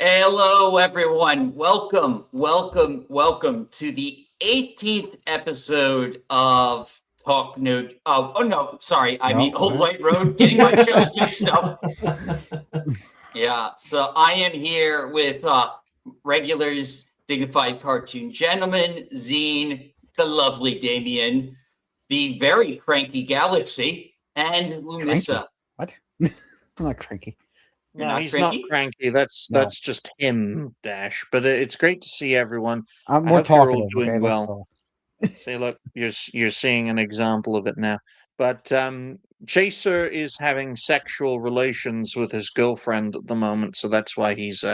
Hello, everyone. Welcome to the 18th episode of Talk No. Oh no, sorry. I mean Old White Road. Getting my shows mixed up. Yeah. So I am here with regulars, dignified cartoon gentleman, Xeen, the lovely Damien, the very cranky Galaxy, and Lumissa. What? I'm not cranky. You're No, not he's cranky? not cranky. That's just him, Dash. But it's great to see everyone. I'm I more hope you're all talkative. doing Okay, well. that's all. See, look, you're seeing an example of it now. But Chaser is having sexual relations with his girlfriend at the moment, so that's why he's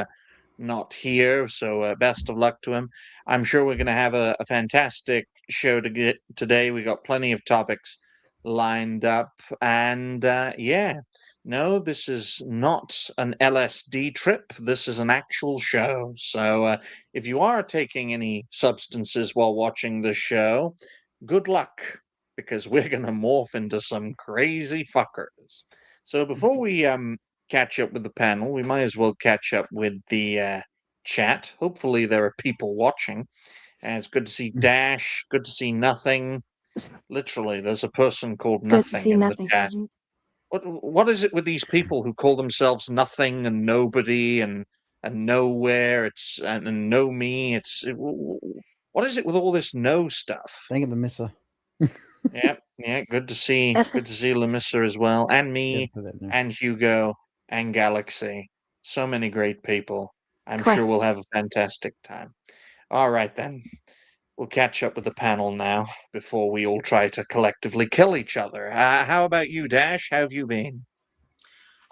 not here. So best of luck to him. I'm sure we're going to have a fantastic show to get today. We got plenty of topics lined up, and yeah. No, this is not an LSD trip. This is an actual show. So if you are taking any substances while watching the show, good luck, because we're going to morph into some crazy fuckers. So before we catch up with the panel, we might as well catch up with the chat. Hopefully there are people watching. And it's good to see Dash, good to see Nothing. Literally, there's a person called Good to Nothing see in nothing. the chat. What is it with these people who call themselves nothing and nobody and nowhere? It's and no me. What is it with all this no stuff? Thank you, the misser. Yeah. Good to see Lamissa as well, and me, and Hugo, and Galaxy. So many great people. I'm sure we'll have a fantastic time. All right then. We'll catch up with the panel now before we all try to collectively kill each other. How about you, Dash? How have you been?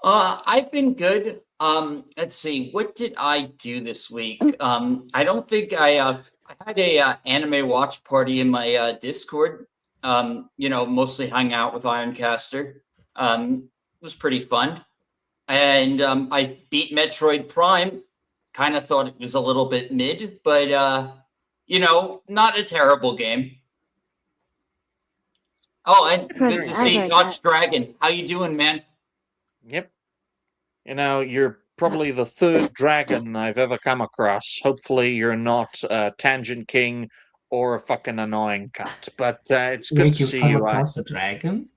I've been good. Let's see, what did I do this week? I don't think I had a anime watch party in my Discord. Mostly hung out with Ironcaster. It was pretty fun, and I beat Metroid Prime. Kind of thought it was a little bit mid, but not a terrible game. Oh, and good to see Gotch Dragon. How you doing, man? Yep. You're probably the third dragon I've ever come across. Hopefully you're not Tangent King or a fucking annoying cunt. But it's good to see you. Come across a dragon?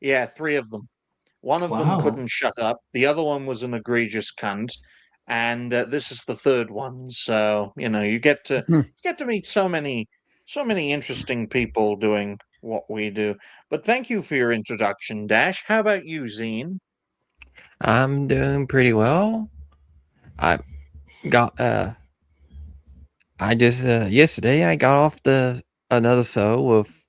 Yeah, 3 of them. One of them couldn't shut up. The other one was an egregious cunt. And this is the third one. So, you get to meet so many interesting people doing what we do. But thank you for your introduction, Dash. How about you, Xeen? I'm doing pretty well. I got yesterday I got off another show with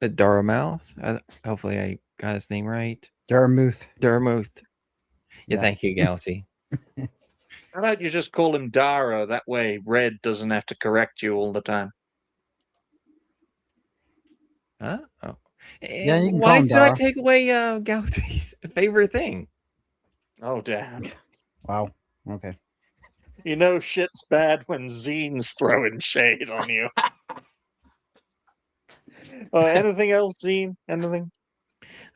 Durmouth. Hopefully I got his name right. Durmuth. Yeah, thank you, Galaxy. How about you just call him Dara? That way Red doesn't have to correct you all the time. Huh? Oh. Yeah, you can why call him did Dara. I take away Galaxy's favorite thing? Oh, damn. Wow. Okay. Shit's bad when Xeen's throwing shade on you. Anything else, Xeen? Anything?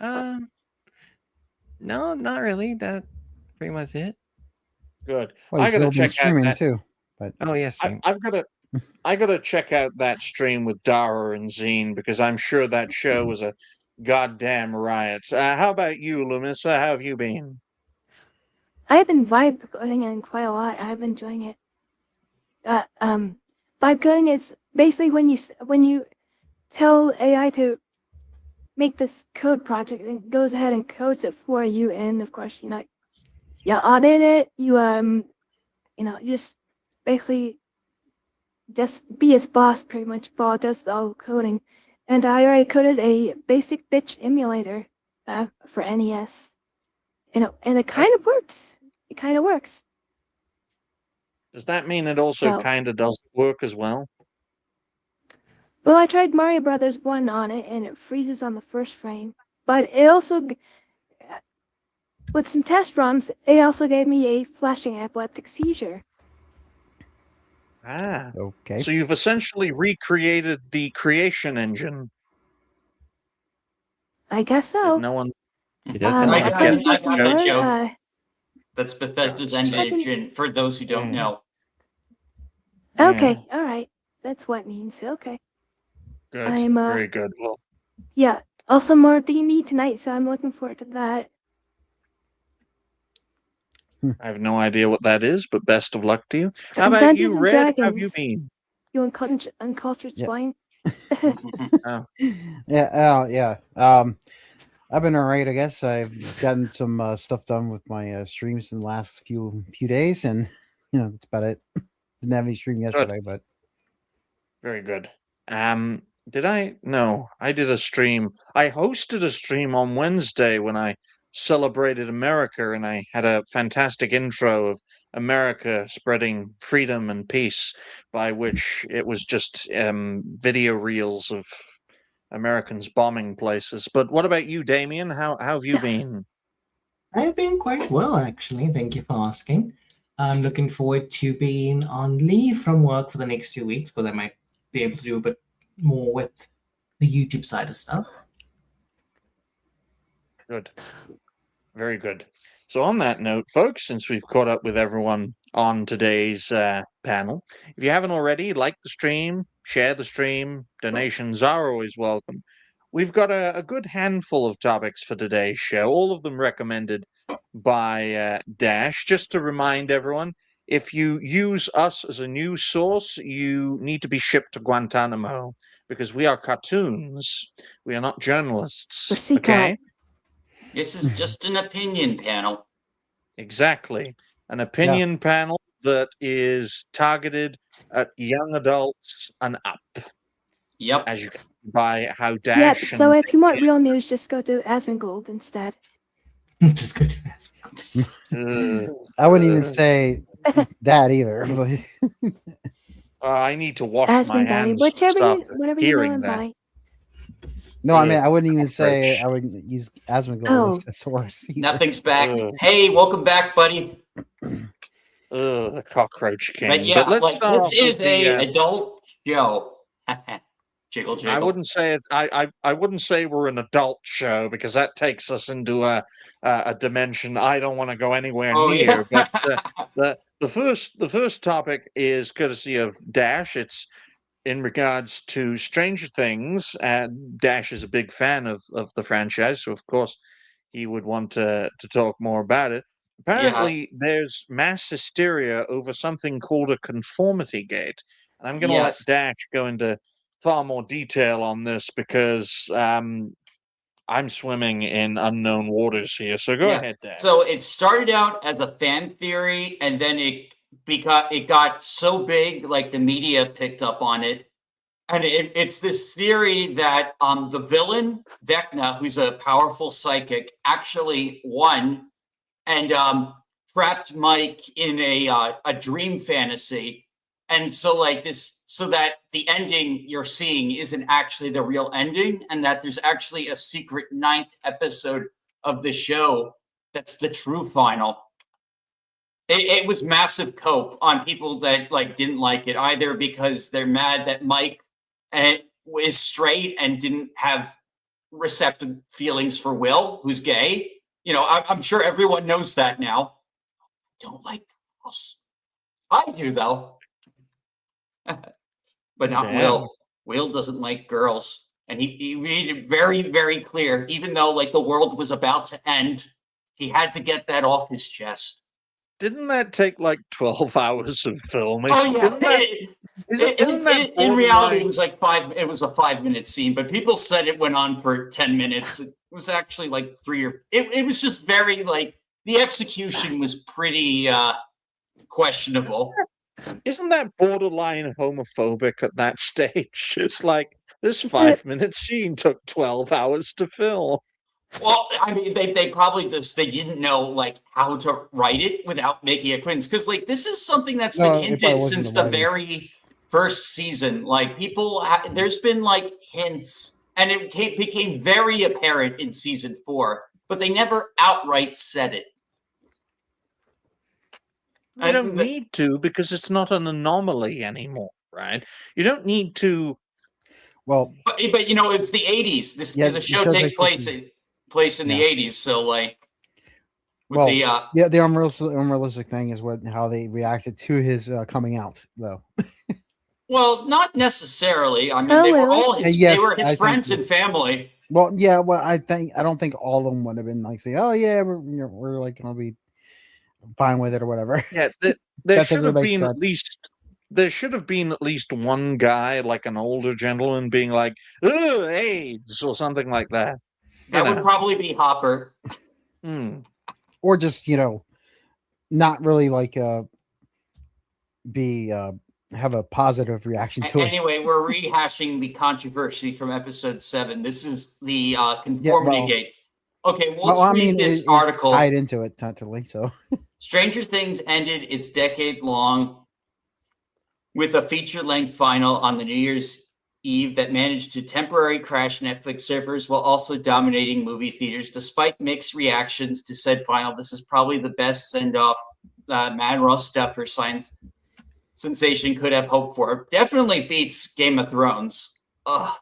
No, not really. That pretty much it. Good. Well, I gotta check out that too. But stream. I gotta check out that stream with Dara and Xeen because I'm sure that show was a goddamn riot. How about you, Lumissa? How have you been? I've been vibe coding in quite a lot. I've been enjoying it. Vibe coding is basically when you tell AI to make this code project, and it goes ahead and codes it for you, and of course, you audit it. You just basically just be its boss pretty much while it does all the coding. And I already coded a basic bitch emulator for NES. And it kind of works. It kind of works. Does that mean it also kind of does work as well? Well, I tried Mario Brothers 1 on it, and it freezes on the first frame. But it also, with some test ROMs, it also gave me a flashing epileptic seizure. Ah. Okay. So you've essentially recreated the creation engine. I guess so. No one... It does sound like I got a joke. That's Bethesda's Ghost. engine, for those who don't Yeah. know. Okay, all right. That's what it means. Okay. Good. I'm, Very good. Well, Yeah. Also more D&D tonight, so I'm looking forward to that. I have no idea what that is, but best of luck to you. How about Dungeons you, and Red? How have you Dragons. been? You uncultured Yeah. swine? Yeah. I've been alright, I guess. I've gotten some stuff done with my streams in the last few days, and that's about it. Didn't have any stream yesterday, but Very good. Did I? No, I did a stream. I hosted a stream on Wednesday when I celebrated America, and I had a fantastic intro of America spreading freedom and peace, by which it was just video reels of Americans bombing places. But what about you, Damien? How have you been? I've been quite well, actually. Thank you for asking. I'm looking forward to being on leave from work for the next 2 weeks because I might be able to do a bit more with the YouTube side of stuff. Good. Very good. So, on that note, folks, since we've caught up with everyone on today's panel, if you haven't already, like the stream, share the stream, donations are always welcome. We've got a good handful of topics for today's show, all of them recommended by Dash. Just to remind everyone, if you use us as a news source, you need to be shipped to Guantanamo because we are cartoons. We are not journalists. Or Okay? This is just an opinion panel. Exactly. An opinion panel that is targeted at young adults and up, Yep. as you can see by how Dash. Yep, so and if you want real news, just go to Asmongold instead. Just go to ask. I wouldn't even say that either. But I need to wash my Asmon Daddy, hands. whatever after you know hearing him that. by. no, I mean I wouldn't even say Cockroach. I would use Asmongold Oh. as a source. either. Nothing's back. Ugh. Hey, welcome back, buddy. The cockroach king. But yeah, let's like start this off is with the, a adult show. Jiggle, jiggle. I wouldn't say it. I wouldn't say we're an adult show because that takes us into a dimension I don't want to go anywhere Oh, near. yeah. But the first topic is courtesy of Dash. It's in regards to Stranger Things. Dash is a big fan of the franchise, so of course he would want to talk more about it. Apparently, there's mass hysteria over something called a conformity gate, and I'm going to Yes. let Dash go into far more detail on this because I'm swimming in unknown waters here. So go Yeah. ahead, Dash. So it started out as a fan theory, and then it got so big, like the media picked up on it, and it's this theory that the villain Vecna, who's a powerful psychic, actually won and trapped Mike in a dream fantasy, and so that the ending you're seeing isn't actually the real ending, and that there's actually a secret 9th episode of the show that's the true final. It was massive cope on people that didn't like it, either because they're mad that Mike is straight and didn't have receptive feelings for Will, who's gay. I'm sure everyone knows that now. Don't like girls. I do, though. But not Damn. Will. Will doesn't like girls. And he made it very, very clear, even though the world was about to end, he had to get that off his chest. Didn't that take like 12 hours of filming? Oh yeah. Isn't that, isn't that In reality, it borderline- was it was a 5-minute scene, but people said it went on for 10 minutes. It was actually like 3 or it was just very the execution was pretty questionable. Isn't that borderline homophobic at that stage? It's like this 5-minute scene took 12 hours to film. Well, I mean, they probably they didn't know how to write it without making it cringe, because this is something that's No, been it probably hinted wasn't since the the writing. very first season. There's been hints, and it became very apparent in season 4, but they never outright said it. You don't need to, because it's not an anomaly anymore, right? You don't need to. Well, but it's the 80s. The show takes place in the 80s, so With Well, the yeah, the unrealistic thing is how they reacted to his coming out, though. well, not necessarily. I mean, Oh, they were really? all his. Yes, They were his I think friends yes. and family. Well, yeah, well, I don't think all of them would have been like saying, "Oh yeah, we're like gonna be fine with it" or whatever. Yeah, there That should doesn't have make been at sense. least there should have been at least one guy, like an older gentleman, being like, "Ugh, AIDS" or something like that. That You would know. probably be Hopper. Hmm. Or just not really like be have a positive reaction to it. Anyway, we're rehashing the controversy from episode 7. This is the Yeah, conformity well, gate. Okay, well, well, let's I read mean, this it's article. tied into it technically. So Stranger Things ended its decade-long with a feature-length final on the New Year's Eve that managed to temporarily crash Netflix servers while also dominating movie theaters. Despite mixed reactions to said final, this is probably the best send-off Matt Rosteffer science sensation could have hoped for. Definitely beats Game of Thrones. Ugh.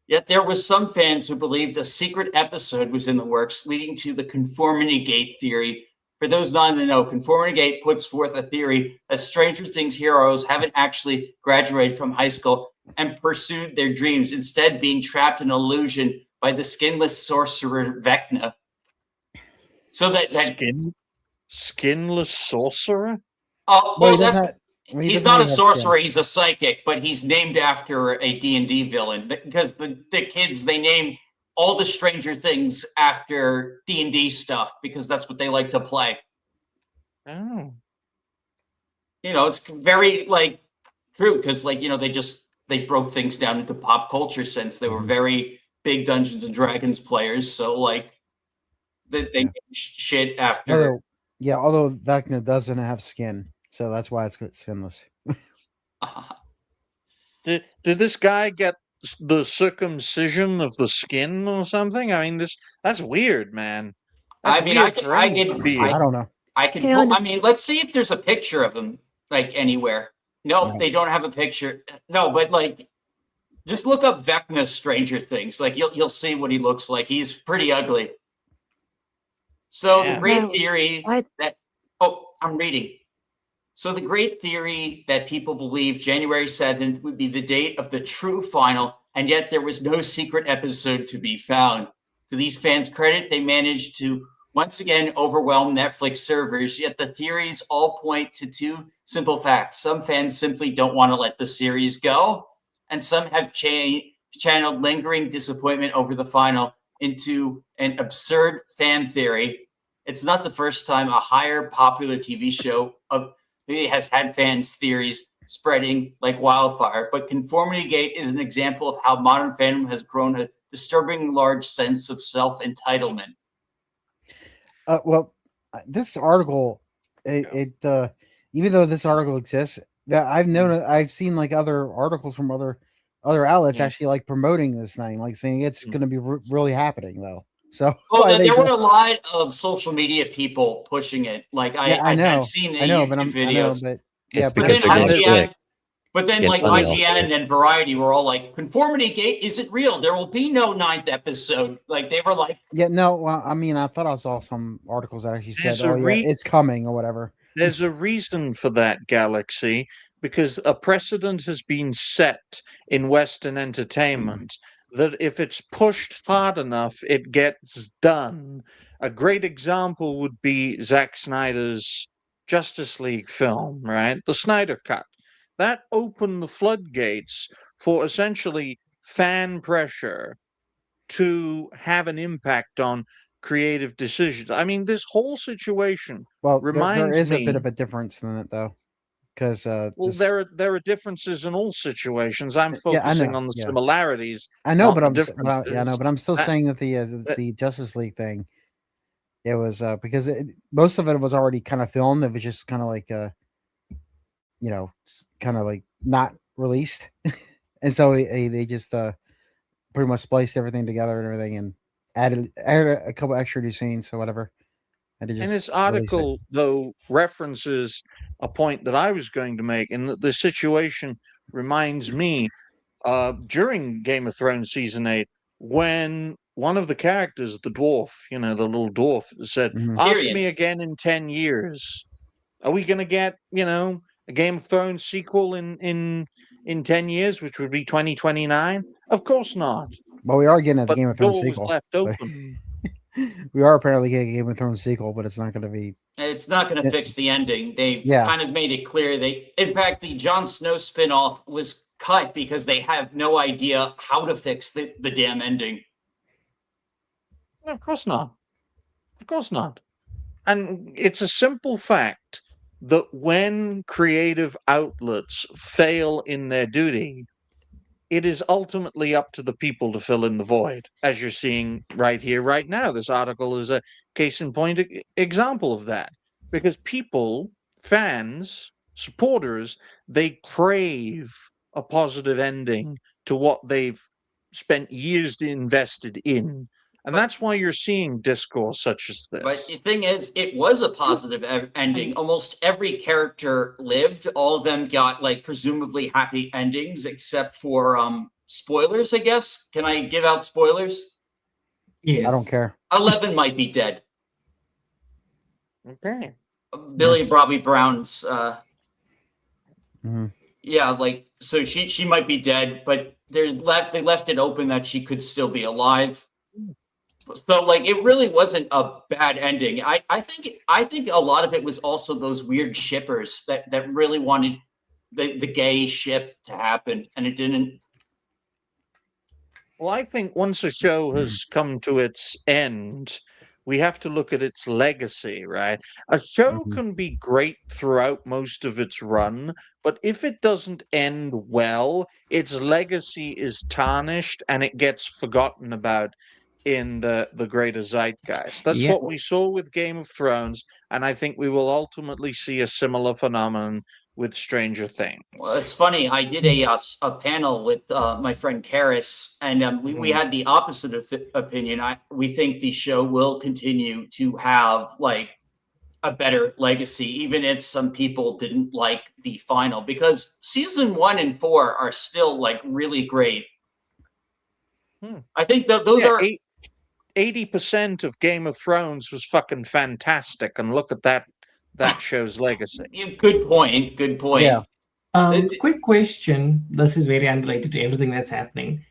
Yet there was some fans who believed a secret episode was in the works, leading to the Conformity Gate theory. For those not in the know, Conformity Gate puts forth a theory that Stranger Things heroes haven't actually graduated from high school and pursued their dreams, instead being trapped in illusion by the skinless sorcerer Vecna. So that Skinless sorcerer? oh well, well, he doesn't. that's He he's doesn't not a really have skin. sorcerer, he's a psychic, but he's named after a D&D villain because the kids, they name all the Stranger Things after D&D stuff because that's what they like to play. Oh. It's very like true because they broke things down into pop culture sense. They were Mhm. very big Dungeons and Dragons players, so like they Yeah. name shit after. Although Vecna doesn't have skin, so that's why it's skinless. Did this guy get the circumcision of the skin or something? I mean, that's weird, man. That's I mean, weird for I any can being. I don't know. I can Okay, pull, I mean, let's see if there's a picture of him like anywhere. Nope, No. they don't have a picture. No, but like just look up Vecna Stranger Things. Like you'll see what he looks like. He's pretty ugly. So Yeah. the great No, theory what? that I'm reading. So the great theory that people believe January 7th would be the date of the true final, and yet there was no secret episode to be found. To these fans' credit, they managed to once again overwhelm Netflix servers, yet the theories all point to two simple facts. Some fans simply don't want to let the series go, and some have channeled lingering disappointment over the final into an absurd fan theory. It's not the first time a higher popular TV show has had fans' theories spreading like wildfire, but Conformity Gate is an example of how modern fandom has grown a disturbing large sense of self-entitlement. Well, this article, it even though this article exists, that I've known, I've seen like other articles from other outlets Yeah. actually like promoting this thing, like saying it's going to be really happening though. So There were a lot of social media people pushing it. Like I know, I've seen the YouTube videos. but It's yeah, But because then they're getting IGN, clicks. but then Get like money off IGN it. and Variety were all like, Conformity Gate isn't real. There will be no 9th episode. Like they were like, yeah, no, well, I mean, I thought I saw some articles that actually There's said, a "Oh yeah, it's coming" or whatever. There's a reason for that, Galaxy, because a precedent has been set in Western entertainment that if it's pushed hard enough, it gets done. A great example would be Zack Snyder's Justice League film, right? The Snyder Cut. That opened the floodgates for essentially fan pressure to have an impact on creative decisions. I mean, this whole situation Well, there reminds is a bit me. of a difference in it though, because Well, there are differences in all situations. I'm yeah, I focusing know, on the yeah. similarities, I know, not but the I know, differences. but I'm still That- saying that that- the Justice League thing, it was because most of it was already kind of filmed. It was just kind of like kind of like not released, and so they just pretty much spliced everything together and everything, and added a couple extra new scenes or whatever. And And this article, though, references a point that I was going to make, and that the situation reminds me during Game of Thrones season 8 when one of the characters, the dwarf, the little dwarf, said, Mhm. "Ask Tyrion. me again in 10 years. Are we going to get, a Game of Thrones sequel in 10 years, which would be 2029? Of course not. Well, we are getting a But Game the of Thrones door was sequel. left but- open. we are apparently getting a Game of Thrones sequel, but it's not going to be. It's not going to Yeah. fix the ending. They've Yeah. kind of made it clear. In fact, the Jon Snow spinoff was cut because they have no idea how to fix the damn ending. Of course not. Of course not. And it's a simple fact that when creative outlets fail in their duty, it is ultimately up to the people to fill in the void, as you're seeing right here, right now. This article is a case in point example of that. Because people, fans, supporters, they crave a positive ending to what they've spent years invested in. And that's why you're seeing discourse such as But this. the thing is, it was a positive ending. Almost every character lived. All of them got like presumably happy endings, except for spoilers, I guess. Can I give out spoilers? Yes. I don't care. 11 might be dead. Okay. Billy Bobby Brown's Mhm. yeah, like so she might be dead, but they left it open that she could still be alive. So like it really wasn't a bad ending. I think a lot of it was also those weird shippers that really wanted the gay ship to happen, and it didn't. Well, I think once a show has come to its end, we have to look at its legacy, right? A show Mhm. can be great throughout most of its run, but if it doesn't end well, its legacy is tarnished and it gets forgotten about in the greater zeitgeist. That's Yeah. what we saw with Game of Thrones, and I think we will ultimately see a similar phenomenon with Stranger Things. Well, it's funny. I did a panel with my friend Karis, and we Mhm. had the opposite opinion. We think the show will continue to have like a better legacy, even if some people didn't like the final, because season 1 and 4 are still like really great. I think that those Yeah, are 80% of Game of Thrones was fucking fantastic, and look at that show's legacy. good point. Good point. Yeah. Quick question. This is very unrelated to everything that's happening.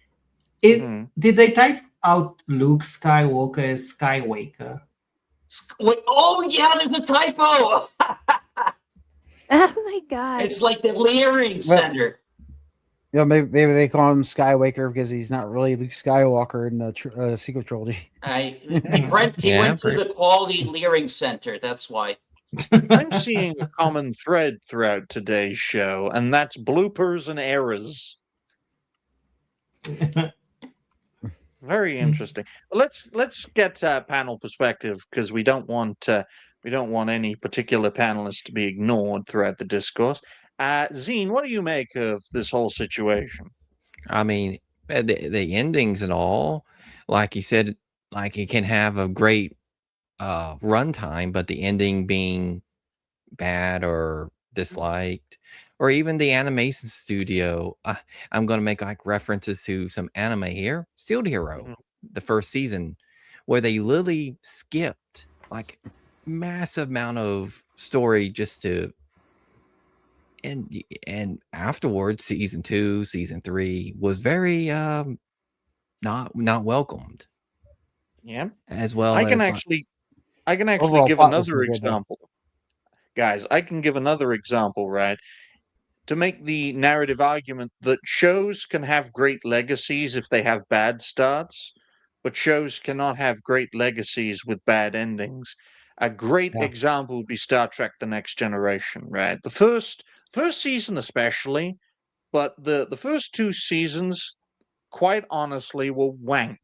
Did they type out Luke Skywalker as Skywaker? Wait, oh yeah, there's a typo. Oh my god. It's like the Leering Center. You know, maybe they call him Skywaker because he's not really Luke Skywalker in the sequel trilogy. He went to the Quality Leering Center. That's why. I'm seeing a common thread throughout today's show, and that's bloopers and errors. Very interesting. Let's get panel perspective, because we don't want any particular panelist to be ignored throughout the discourse. Xeen, what do you make of this whole situation? I mean, the endings and all, like you said, like it can have a great runtime, but the ending being bad or disliked, or even the animation studio. I'm going to make like references to some anime here. Shield Hero, the first season, where they literally skipped like massive amount of story just to. And afterwards, season 2, season 3 was very not welcomed. Yeah, as well I can as actually Overall give plot was another pretty good, though. example, guys. I can give another example, right? To make the narrative argument that shows can have great legacies if they have bad starts, but shows cannot have great legacies with bad endings. A great example would be Star Trek: The Next Generation, right? The first season especially, but the first 2 seasons, quite honestly, were wank.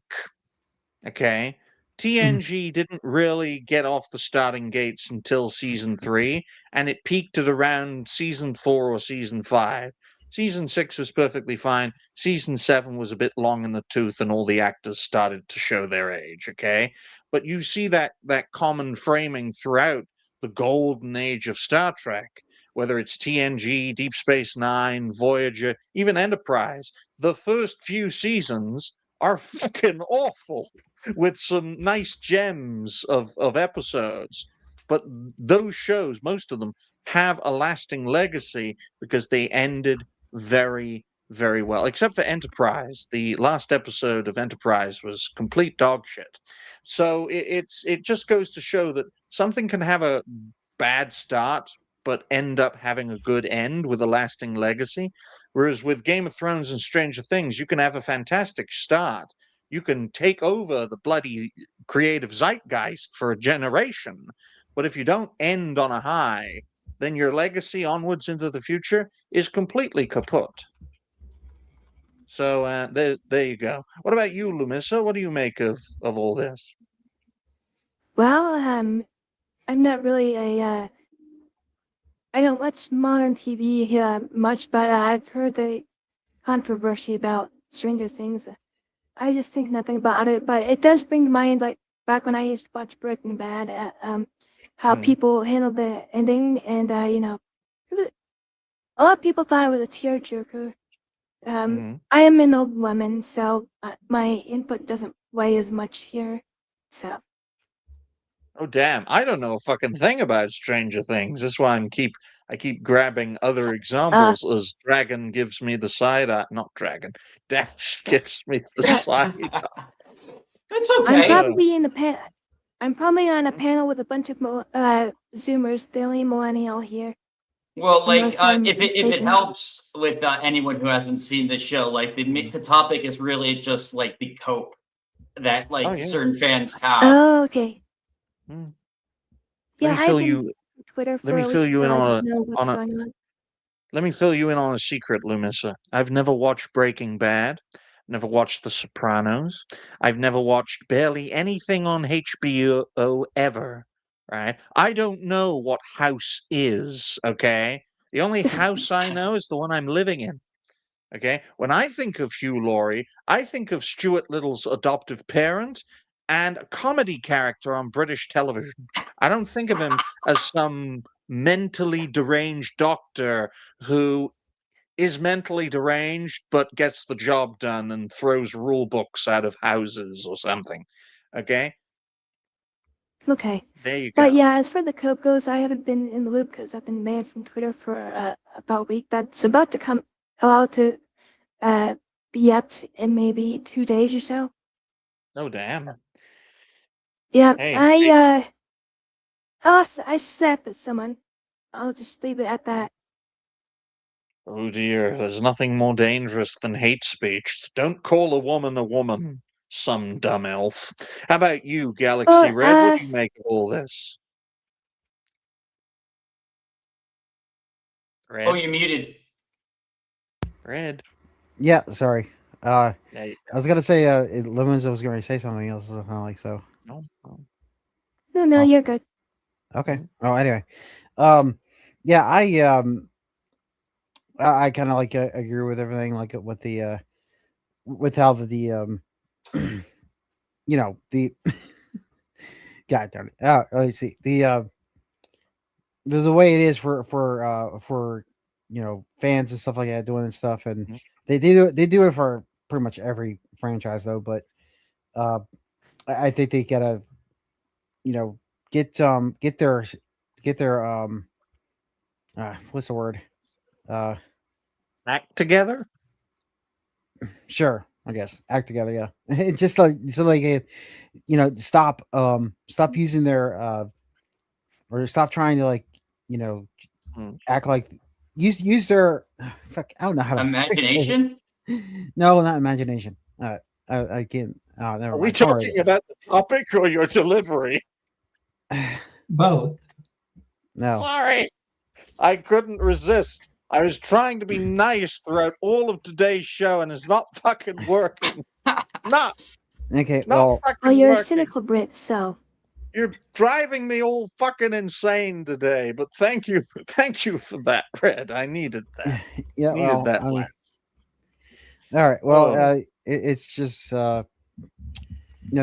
Okay? TNG didn't really get off the starting gates until season 3, and it peaked at around season 4 or season 5. Season 6 was perfectly fine. Season 7 was a bit long in the tooth, and all the actors started to show their age, okay? But you see that common framing throughout the golden age of Star Trek, whether it's TNG, Deep Space Nine, Voyager, even Enterprise. The first few seasons are fucking awful, with some nice gems of episodes. But those shows, most of them, have a lasting legacy because they ended very, very well. Except for Enterprise. The last episode of Enterprise was complete dog shit. So it just goes to show that something can have a bad start but end up having a good end with a lasting legacy. Whereas with Game of Thrones and Stranger Things, you can have a fantastic start. You can take over the bloody creative zeitgeist for a generation. But if you don't end on a high, then your legacy onwards into the future is completely kaput. So there you go. What about you, Lumissa? What do you make of all this? Well, I'm not really a I don't watch modern TV much, but I've heard the controversy about Stranger Things. I just think nothing about it, but it does bring to mind, like, back when I used to watch Breaking Bad, how people handled the ending, and, you know, a lot of people thought it was a tearjerker. I am an old woman, so my input doesn't weigh as much here, so. Oh damn! I don't know a fucking thing about Stranger Things. That's why I keep grabbing other examples as Dragon gives me the side eye. Not Dragon. Dash gives me the side eye. It's I'm okay. probably I'm probably on a panel with a bunch of Zoomers, the only millennial here. Well, like, Unless I'm if it mistaken. helps with anyone who hasn't seen the show, like the topic is really just like the cope that like Oh, yeah. certain fans have. Oh, okay. Hmm. Yeah, Let me I've fill been you. on Twitter for Let me a fill week, you in so I on don't know what's a. going on. Let me fill you in on a secret, Lumissa. I've never watched Breaking Bad. Never watched The Sopranos. I've never watched barely anything on HBO ever. Right? I don't know what House is. Okay. The only house I know is the one I'm living in. Okay. When I think of Hugh Laurie, I think of Stuart Little's adoptive parent and a comedy character on British television. I don't think of him as some mentally deranged doctor who is mentally deranged but gets the job done and throws rule books out of houses or something. Okay? Okay. There you go. But yeah, as for the cope goes, I haven't been in the loop because I've been banned from Twitter for about a week. That's about to come allowed to be up in maybe 2 days or so. Oh, damn. Yeah, Hey, I slapped at someone. I'll just leave it at that. Oh dear, there's nothing more dangerous than hate speech. Don't call a woman, some dumb elf. How about you, Galaxy Red? What do you make of all this? Oh, Red? you're muted. Red? Yeah, sorry. There you I was gonna say, Lemons was gonna say something else, kind of like so. go. No. No, Oh. you're good. Okay. Oh, anyway, yeah, I kind of like agree with everything, like with the with how the you know the God darn it. Let's see the way it is for fans and stuff like that doing and stuff, and they do it for pretty much every franchise though, but I think they gotta get their what's the word Act together? sure, I guess act together, yeah. It's just like so like stop using their or stop trying to act like use their fuck, I don't know how to Imagination? say it. No, not imagination. I can't. Oh, never Are mind. we Don't worry talking about the topic or your delivery? Both. No. Sorry. I couldn't resist. I was trying to be nice throughout all of today's show and it's not fucking working. Not Okay. not Well, fucking Well, you're a working. cynical Brit, so. You're driving me all fucking insane today, but thank you for that, Red. I needed that. yeah. Needed Well, that I mean, laugh. all right. Well, Oh. it's just no.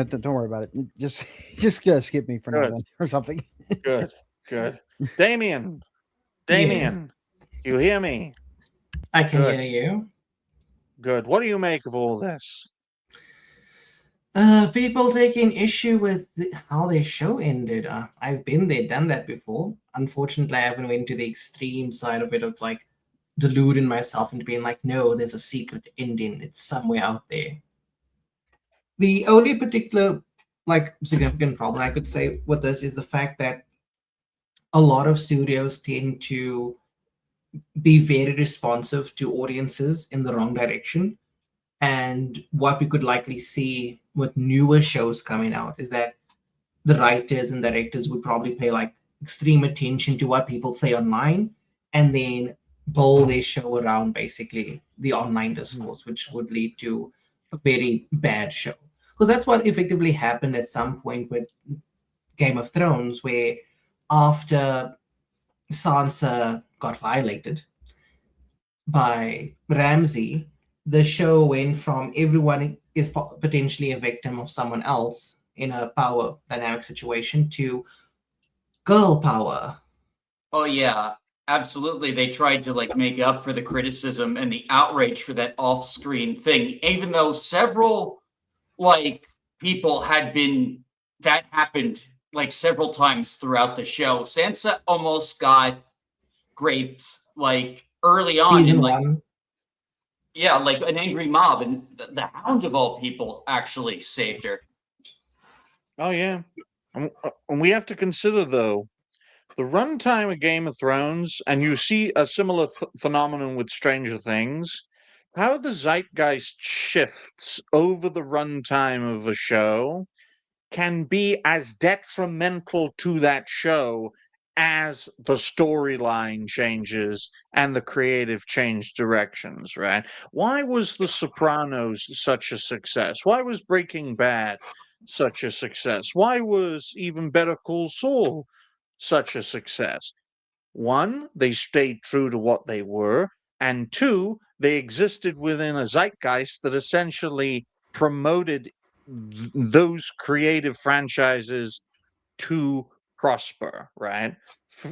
Don't worry about it. Just skip me for now Good. then, or something. Good. Damien, Yes. you hear me? I can Good. hear you. Good. What do you make of all this? People taking issue with how their show ended. I've been there, done that before. Unfortunately, I haven't went to the extreme side of it. It's like deluding myself into being like, no, there's a secret ending. It's somewhere out there. The only particular significant problem I could say with this is the fact that a lot of studios tend to be very responsive to audiences in the wrong direction. And what we could likely see with newer shows coming out is that the writers and directors would probably pay like extreme attention to what people say online and then bowl their show around basically the online discourse, which would lead to a very bad show. Because that's what effectively happened at some point with Game of Thrones, where after Sansa got violated by Ramsay, the show went from everyone is potentially a victim of someone else in a power dynamic situation to girl power. Oh yeah, absolutely. They tried to like make up for the criticism and the outrage for that off-screen thing, even though several like people had been that happened like several times throughout the show. Sansa almost got raped like early on Season in like one. yeah, like an angry mob, and the Hound of all people actually saved her. Oh yeah, and we have to consider though the runtime of Game of Thrones, and you see a similar phenomenon with Stranger Things. How the zeitgeist shifts over the runtime of a show can be as detrimental to that show as the storyline changes and the creative change directions, right? Why was The Sopranos such a success? Why was Breaking Bad such a success? Why was even Better Call Saul such a success? One, they stayed true to what they were, and two, they existed within a zeitgeist that essentially promoted those creative franchises to prosper, right?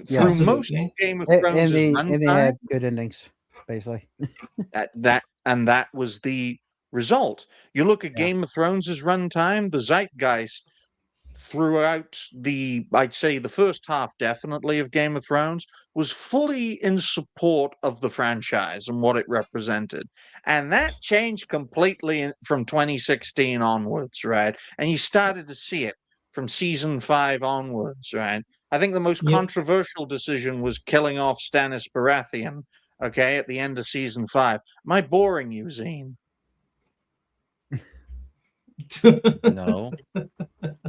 Yeah. Through most of Absolutely. Game of And Thrones' they had runtime, good endings, basically. that was the result. You look at Yeah. Game of Thrones' runtime, the zeitgeist throughout I'd say the first half definitely of Game of Thrones was fully in support of the franchise and what it represented. And that changed completely from 2016 onwards, right? And you started to see it from season 5 onwards, right? I think the most Yep. controversial decision was killing off Stannis Baratheon, okay, at the end of season 5. Am I boring you, Xeen? No.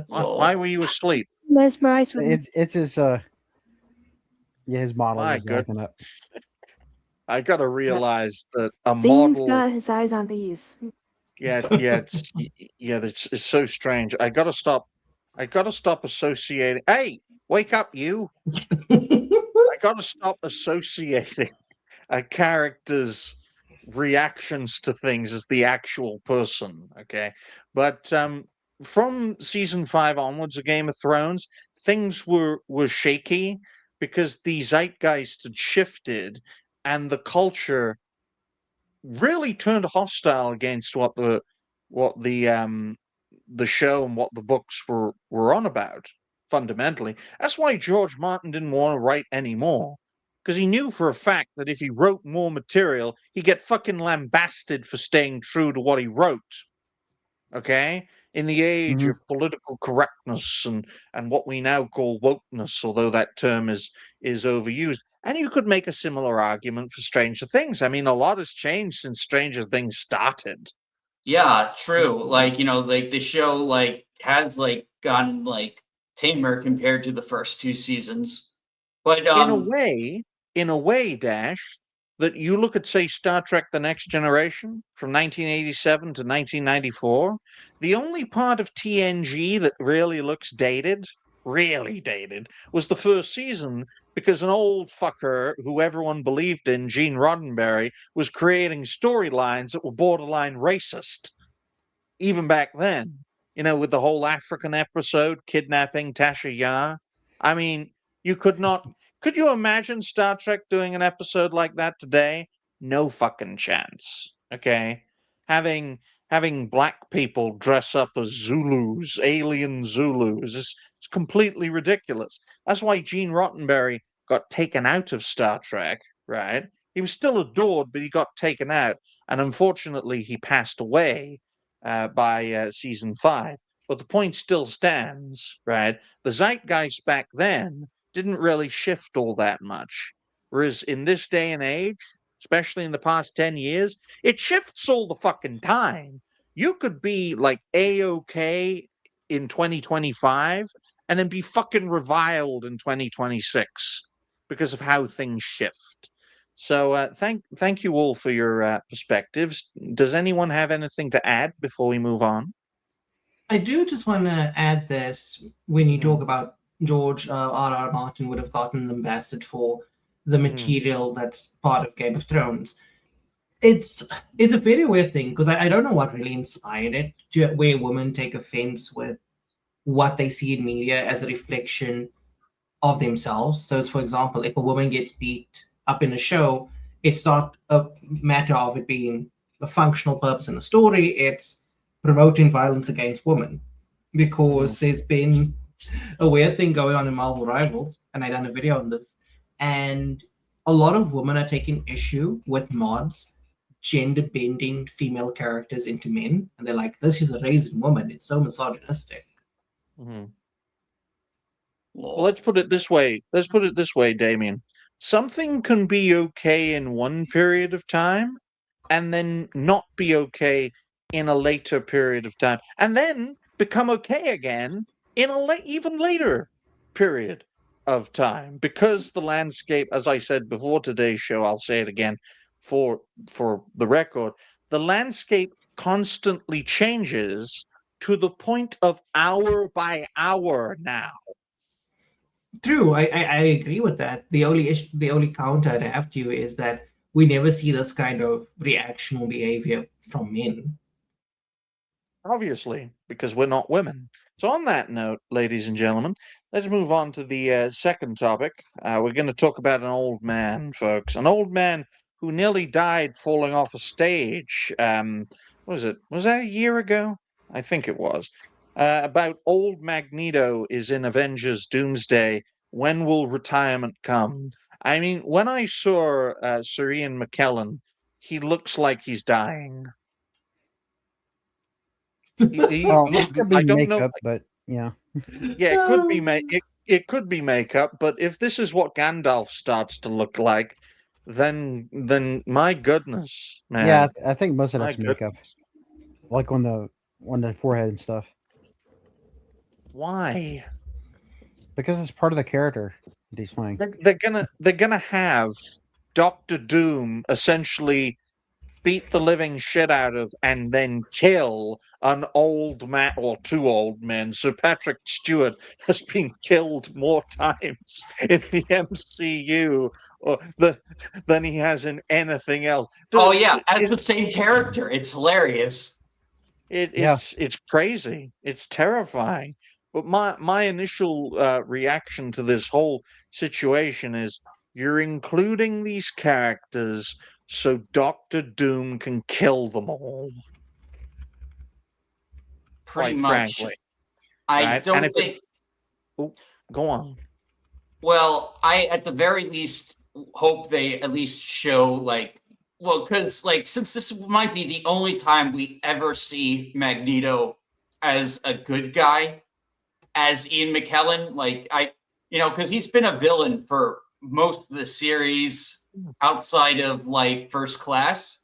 Why were you asleep? Mesmerized with It's his his models My is good. acting up. I gotta realize that a Zane's model, got his eyes on these. it's so strange. I gotta stop associating. Hey, wake up, you! I gotta stop associating a character's reactions to things as the actual person. Okay, but from season 5 onwards of Game of Thrones, things were shaky because the zeitgeist had shifted and the culture really turned hostile against what the show and what the books were on about fundamentally. That's why George Martin didn't want to write anymore, because he knew for a fact that if he wrote more material, he'd get fucking lambasted for staying true to what he wrote. Okay, in the age of political correctness and what we now call wokeness, although that term is overused. And you could make a similar argument for Stranger Things. I mean, a lot has changed since Stranger Things started. Yeah, true. Like, like the show like has like gotten like tamer compared to the first two seasons. But In a way, Dash, that you look at, say, Star Trek The Next Generation from 1987 to 1994, the only part of TNG that really looks dated, was the first season, because an old fucker who everyone believed in, Gene Roddenberry, was creating storylines that were borderline racist, even back then. With the whole African episode, kidnapping Tasha Yar. I mean, you could not. Could you imagine Star Trek doing an episode like that today? No fucking chance. Okay, having having black people dress up as Zulus, alien Zulus, it's completely ridiculous. That's why Gene Roddenberry got taken out of Star Trek, right? He was still adored, but he got taken out. And unfortunately, he passed away by season 5. But the point still stands, right? The zeitgeist back then didn't really shift all that much. Whereas in this day and age, especially in the past 10 years, it shifts all the fucking time. You could be like A-OK in 2025 and then be fucking reviled in 2026 because of how things shift. So thank you all for your perspectives. Does anyone have anything to add before we move on? I do just want to add this when you talk about George R.R. Martin would have gotten them bastard for the material that's part of Game of Thrones. It's a very weird thing because I don't know what really inspired it to where women take offense with what they see in media as a reflection of themselves. So it's, for example, if a woman gets beat up in a show, it's not a matter of it being a functional purpose in a story, it's promoting violence against women. Because there's been a weird thing going on in Marvel Rivals, and I done a video on this, and a lot of women are taking issue with mods gender bending female characters into men, and they're like, this is a raised woman, it's so misogynistic. Well, let's put it this way. Damien. Something can be okay in one period of time and then not be okay in a later period of time and then become okay again in a even later period of time because the landscape, as I said before today's show, I'll say it again for the record, the landscape constantly changes to the point of hour by hour now. True, I agree with that. The only counter I'd have to you is that we never see this kind of reaction or behavior from men. Obviously, because we're not women. So on that note, ladies and gentlemen, let's move on to the second topic. We're going to talk about an old man, folks. An old man who nearly died falling off a stage. What was it? Was that a year ago? I think it was. About old Magneto is in Avengers Doomsday. When will retirement come? I mean, when I saw Sir Ian McKellen, he looks like he's dying. It could be I don't makeup, know. but yeah. Yeah, it could be it could be makeup, but if this is what Gandalf starts to look like, then my goodness, man. Yeah, I think most of My that's makeup, goodness. like on the forehead and stuff, Why? because it's part of the character that he's playing. They're gonna have Doctor Doom essentially beat the living shit out of and then kill an old man or two old men. Sir Patrick Stewart has been killed more times in the MCU than he has in anything else. Oh yeah, as the same character. It's hilarious. It's crazy. It's terrifying. But my initial reaction to this whole situation is you're including these characters so Doctor Doom can kill them all. Pretty quite much. frankly. I right? don't And if think. go on. Well, I at the very least hope they at least show like, well, because like since this might be the only time we ever see Magneto as a good guy, as Ian McKellen, like because he's been a villain for most of the series outside of like First Class.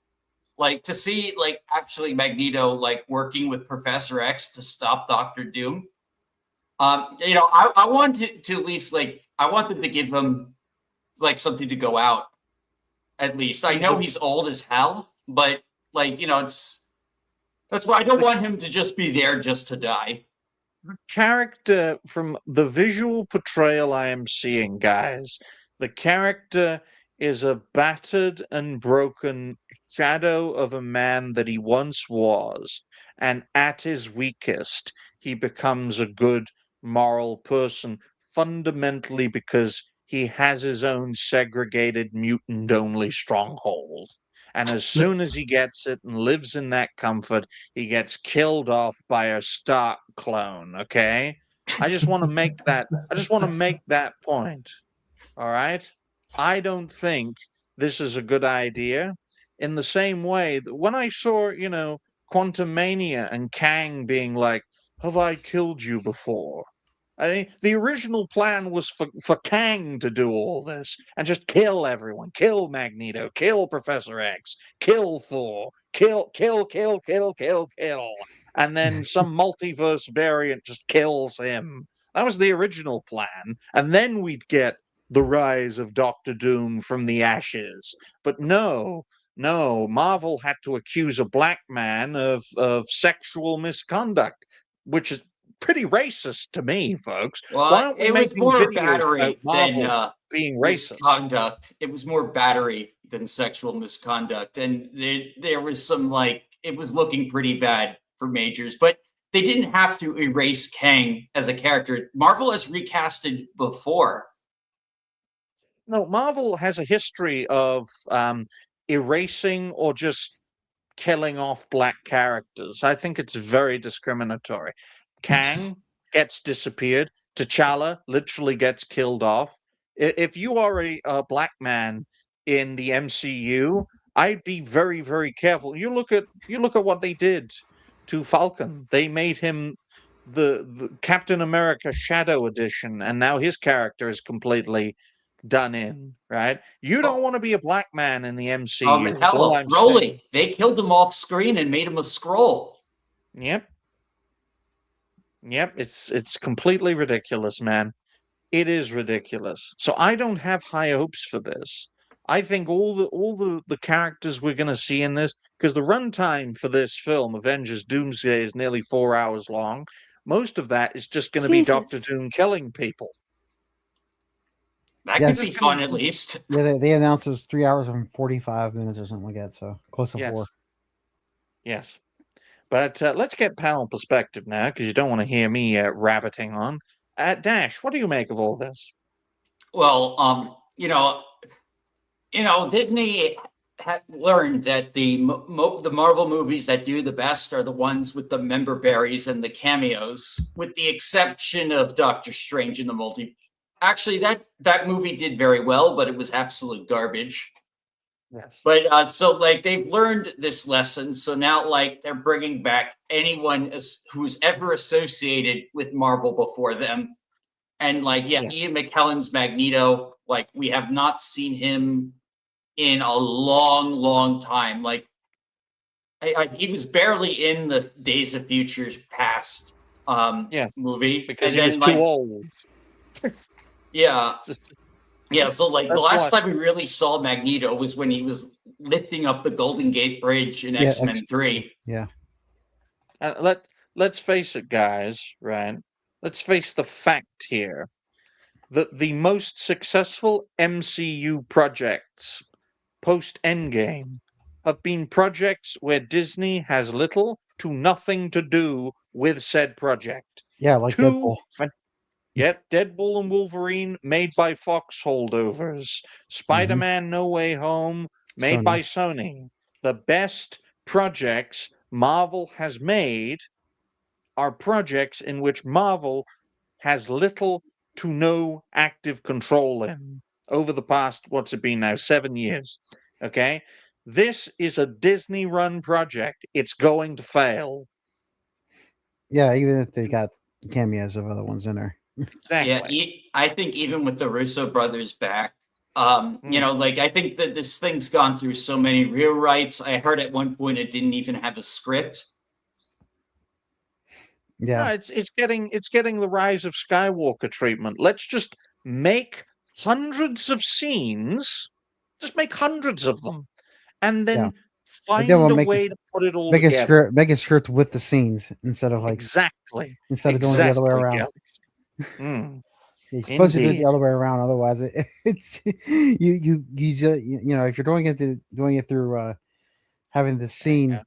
Like to see like actually Magneto like working with Professor X to stop Doctor Doom. I wanted to at least like I wanted to give him like something to go out. At least I know he's old as hell, but like that's why I don't want him to just be there just to die. The character, from the visual portrayal I am seeing, guys, the character is a battered and broken shadow of a man that he once was, and at his weakest, he becomes a good moral person, fundamentally because he has his own segregated mutant-only stronghold. And as soon as he gets it and lives in that comfort, he gets killed off by a Stark clone, okay? I just want to make that point. All right? I don't think this is a good idea. In the same way that when I saw, Quantum Mania and Kang being like, "Have I killed you before?" I mean, the original plan was for Kang to do all this and just kill everyone, kill Magneto, kill Professor X, kill Thor, kill, and then some multiverse variant just kills him. That was the original plan, and then we'd get the rise of Doctor Doom from the ashes. But no, Marvel had to accuse a black man of sexual misconduct, which is pretty racist to me, folks. Why Well, aren't we it was making more videos battery about Marvel than being racist? misconduct. It was more battery than sexual misconduct, and there was some it was looking pretty bad for Majors, but they didn't have to erase Kang as a character. Marvel has recasted before. No, Marvel has a history of erasing or just killing off black characters. I think it's very discriminatory. Kang gets disappeared. T'Challa literally gets killed off. If you are a black man in the MCU, I'd be very, very careful. You look at what they did to Falcon. They made him the Captain America Shadow Edition, and now his character is completely done in, right? You don't want to be a black man in the MCU. That's all I'm saying. Broly, they killed him off screen and made him a scroll. Yep. It's completely ridiculous, man. It is ridiculous. So I don't have high hopes for this. I think all the characters we're going to see in this, because the runtime for this film, Avengers Doomsday, is nearly 4 hours long. Most of that is just going to be Doctor Doom killing people. That could be fun, at least. Yeah, they announced it was 3 hours and 45 minutes or something like that, so close to 4. Yes. But let's get panel perspective now, because you don't want to hear me rabbiting on. Dash, what do you make of all this? Well, Disney had learned that the Marvel movies that do the best are the ones with the member berries and the cameos, with the exception of Doctor Strange in the Multiverse. Actually, that movie did very well, but it was absolute garbage. Yes. But so they've learned this lesson, so now they're bringing back anyone who's ever associated with Marvel before them, and Ian McKellen's Magneto. We have not seen him in a long, long time. He was barely in the Days of Futures Past movie because he was too old. Yeah. Yeah, so the last time we really saw Magneto was when he was lifting up the Golden Gate Bridge in X-Men 3. Yeah. Let's face it, guys, right? Let's face the fact here that the most successful MCU projects post-Endgame have been projects where Disney has little to nothing to do with said project. Yeah, Deadpool. Deadpool and Wolverine made by Fox holdovers. Spider-Man No Way Home made by Sony. The best projects Marvel has made are projects in which Marvel has little to no active control in over the past, what's it been now, 7 years. Okay? This is a Disney-run project. It's going to fail. Yeah, even if they got cameos of other ones in there. Exactly. Yeah, I think even with the Russo brothers back, I think that this thing's gone through so many rewrites. I heard at one point it didn't even have a script. Yeah, no, it's getting the Rise of Skywalker treatment. Let's just make hundreds of scenes, just make hundreds of them, and then find a way to put it all together. Make a script with the scenes instead of instead of doing it the other way around. You're supposed to do it the other way around, otherwise it's you if you're doing it through having the scene,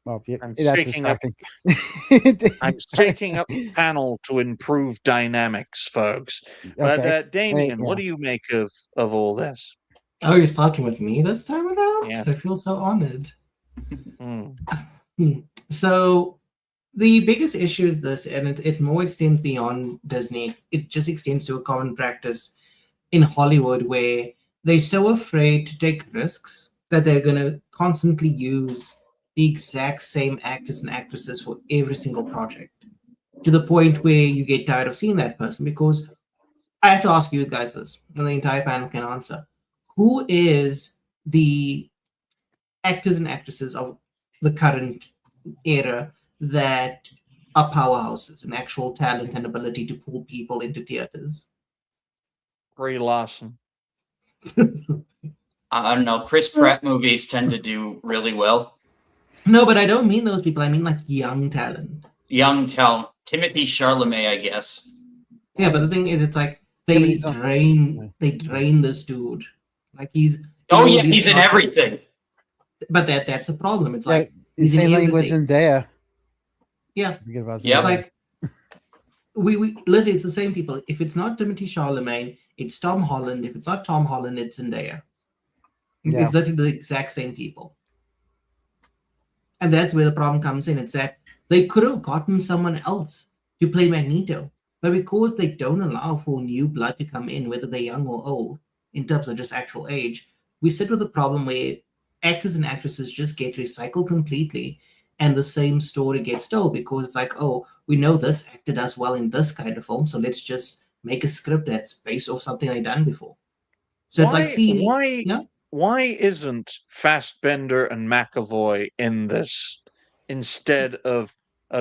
well, I'm shaking up. I'm shaking up the panel to improve dynamics, folks. But Damien, what do you make of all this? Oh, you're talking with me this time around? Yes. I feel so honored. Mm. So the biggest issue is this, and it more extends beyond Disney. It just extends to a common practice in Hollywood where they're so afraid to take risks that they're going to constantly use the exact same actors and actresses for every single project, to the point where you get tired of seeing that person. Because I have to ask you guys this, and the entire panel can answer. Who is the actors and actresses of the current era that are powerhouses and actual talent and ability to pull people into theaters? Brie Larson. I don't know. Chris Pratt movies tend to do really well. No, but I don't mean those people. I mean like young talent. Young talent. Timothy Chalamet, I guess. Yeah, but the thing is, it's like Yeah, but they he's not- drain this dude. Like he's Oh all yeah, these he's in projects. everything. But that's the problem. It's Yeah, like the he's in same thing was everything. Zendaya. Yeah. Forget about Yep. Zendaya. Like we literally, it's the same people. If it's not Timothy Chalamet, it's Tom Holland. If it's not Tom Holland, it's Zendaya. Yeah. It's literally the exact same people. And that's where the problem comes in. It's that they could have gotten someone else to play Magneto, but because they don't allow for new blood to come in, whether they're young or old, in terms of just actual age, we sit with a problem where actors and actresses just get recycled completely, and the same story gets told because it's like, oh, we know this actor does well in this kind of film, so let's just make a script that's based off something they've done before. So it's like, why isn't Fassbender and McAvoy in this instead of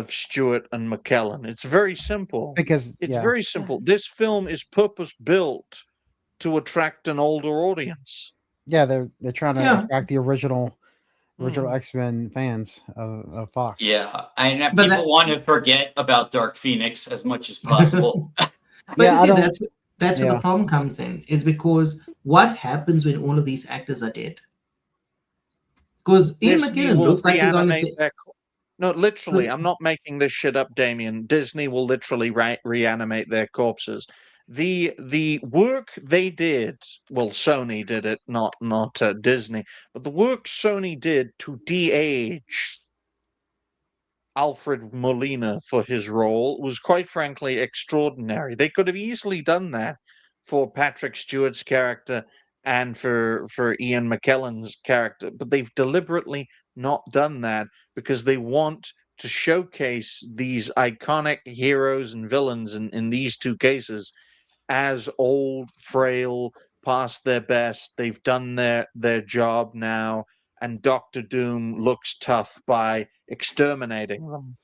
Stewart and McKellen? It's very simple. Because It's very simple. This film is purpose built to attract an older audience. Yeah, they're trying to Yeah. attract the original X-Men fans of Fox. Yeah, and But people that- want to forget about Dark Phoenix as much as possible. But Yeah, you I see, don't- that's where yeah. the problem comes in, is because what happens when all of these actors are dead? Because Ian Disney McKellen will looks like he's on his reanimate their. No, literally, I'm not making this shit up, Damien. Disney will literally reanimate their corpses. The work they did, well, Sony did it, not Disney, but the work Sony did to de-age Alfred Molina for his role was quite frankly extraordinary. They could have easily done that for Patrick Stewart's character and for Ian McKellen's character, but they've deliberately not done that because they want to showcase these iconic heroes and villains in these two cases as old, frail, past their best. They've done their job now, and Doctor Doom looks tough by exterminating them.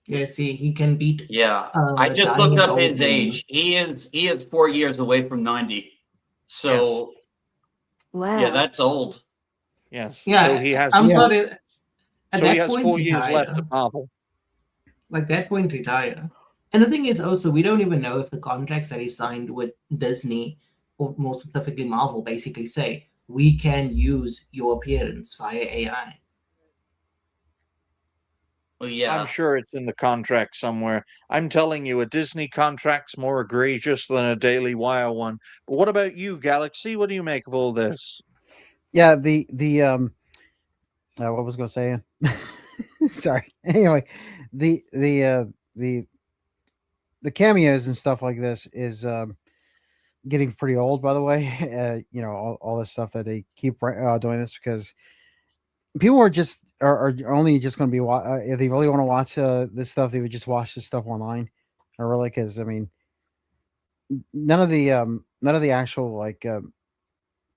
Yeah, see, he can beat. Yeah, I just looked dying up old his man. age. He is 4 years away from 90. So Wow. yeah, that's old. Yes. Yeah, So he has. I'm Yeah. sorry. At So that he has point, 4 years retire. left at Marvel. Like that point, retire. And the thing is, also, we don't even know if the contracts that he signed with Disney, or more specifically Marvel, basically say we can use your appearance via AI. Well, yeah. I'm sure it's in the contract somewhere. I'm telling you, a Disney contract's more egregious than a Daily Wire one. But what about you, Galaxy? What do you make of all this? Yeah, the what was I gonna say? Sorry. Anyway, the cameos and stuff like this is getting pretty old. By the way, you know, all this stuff that they keep doing this because people are only just going to be if they really want to watch this stuff, they would just watch this stuff online, or really, because I mean, none of the actual I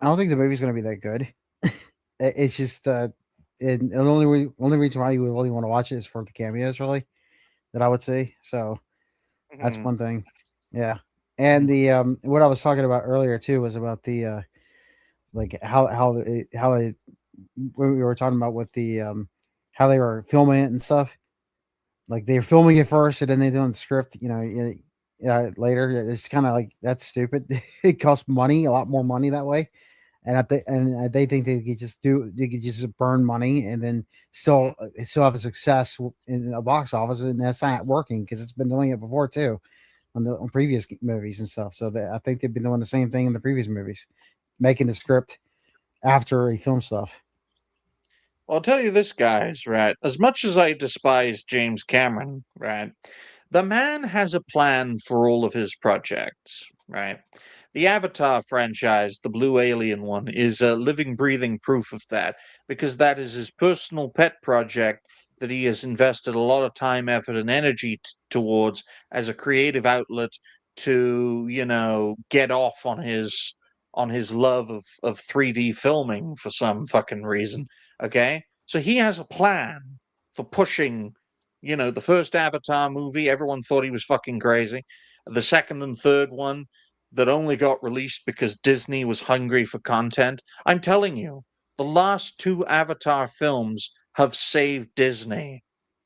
don't think the movie's going to be that good. It's just and the only reason why you would really want to watch it is for the cameos, really, that I would say. So that's Mhm. one thing. Yeah. And the what I was talking about earlier too was about the like how we were talking about with the how they were filming it and stuff. Like they're filming it first and then they're doing the script, later. It's kind of like that's stupid. It costs money, a lot more money that way. And they think they could just burn money and then still have a success in a box office, and that's not working because it's been doing it before too on previous movies and stuff. So I think they've been doing the same thing in the previous movies. making the script after he filmed stuff. Well, I'll tell you this, guys, right? As much as I despise James Cameron, right, the man has a plan for all of his projects, right? The Avatar franchise, the Blue Alien one, is a living, breathing proof of that, because that is his personal pet project that he has invested a lot of time, effort, and energy towards as a creative outlet to, get off on his love of 3D filming for some fucking reason. Okay, so he has a plan for pushing. The first Avatar movie, everyone thought he was fucking crazy. The second and third one that only got released because Disney was hungry for content. I'm telling you, the last two Avatar films have saved Disney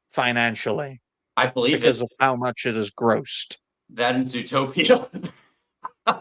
financially I believe because it. of how much it has grossed. That and Zootopia.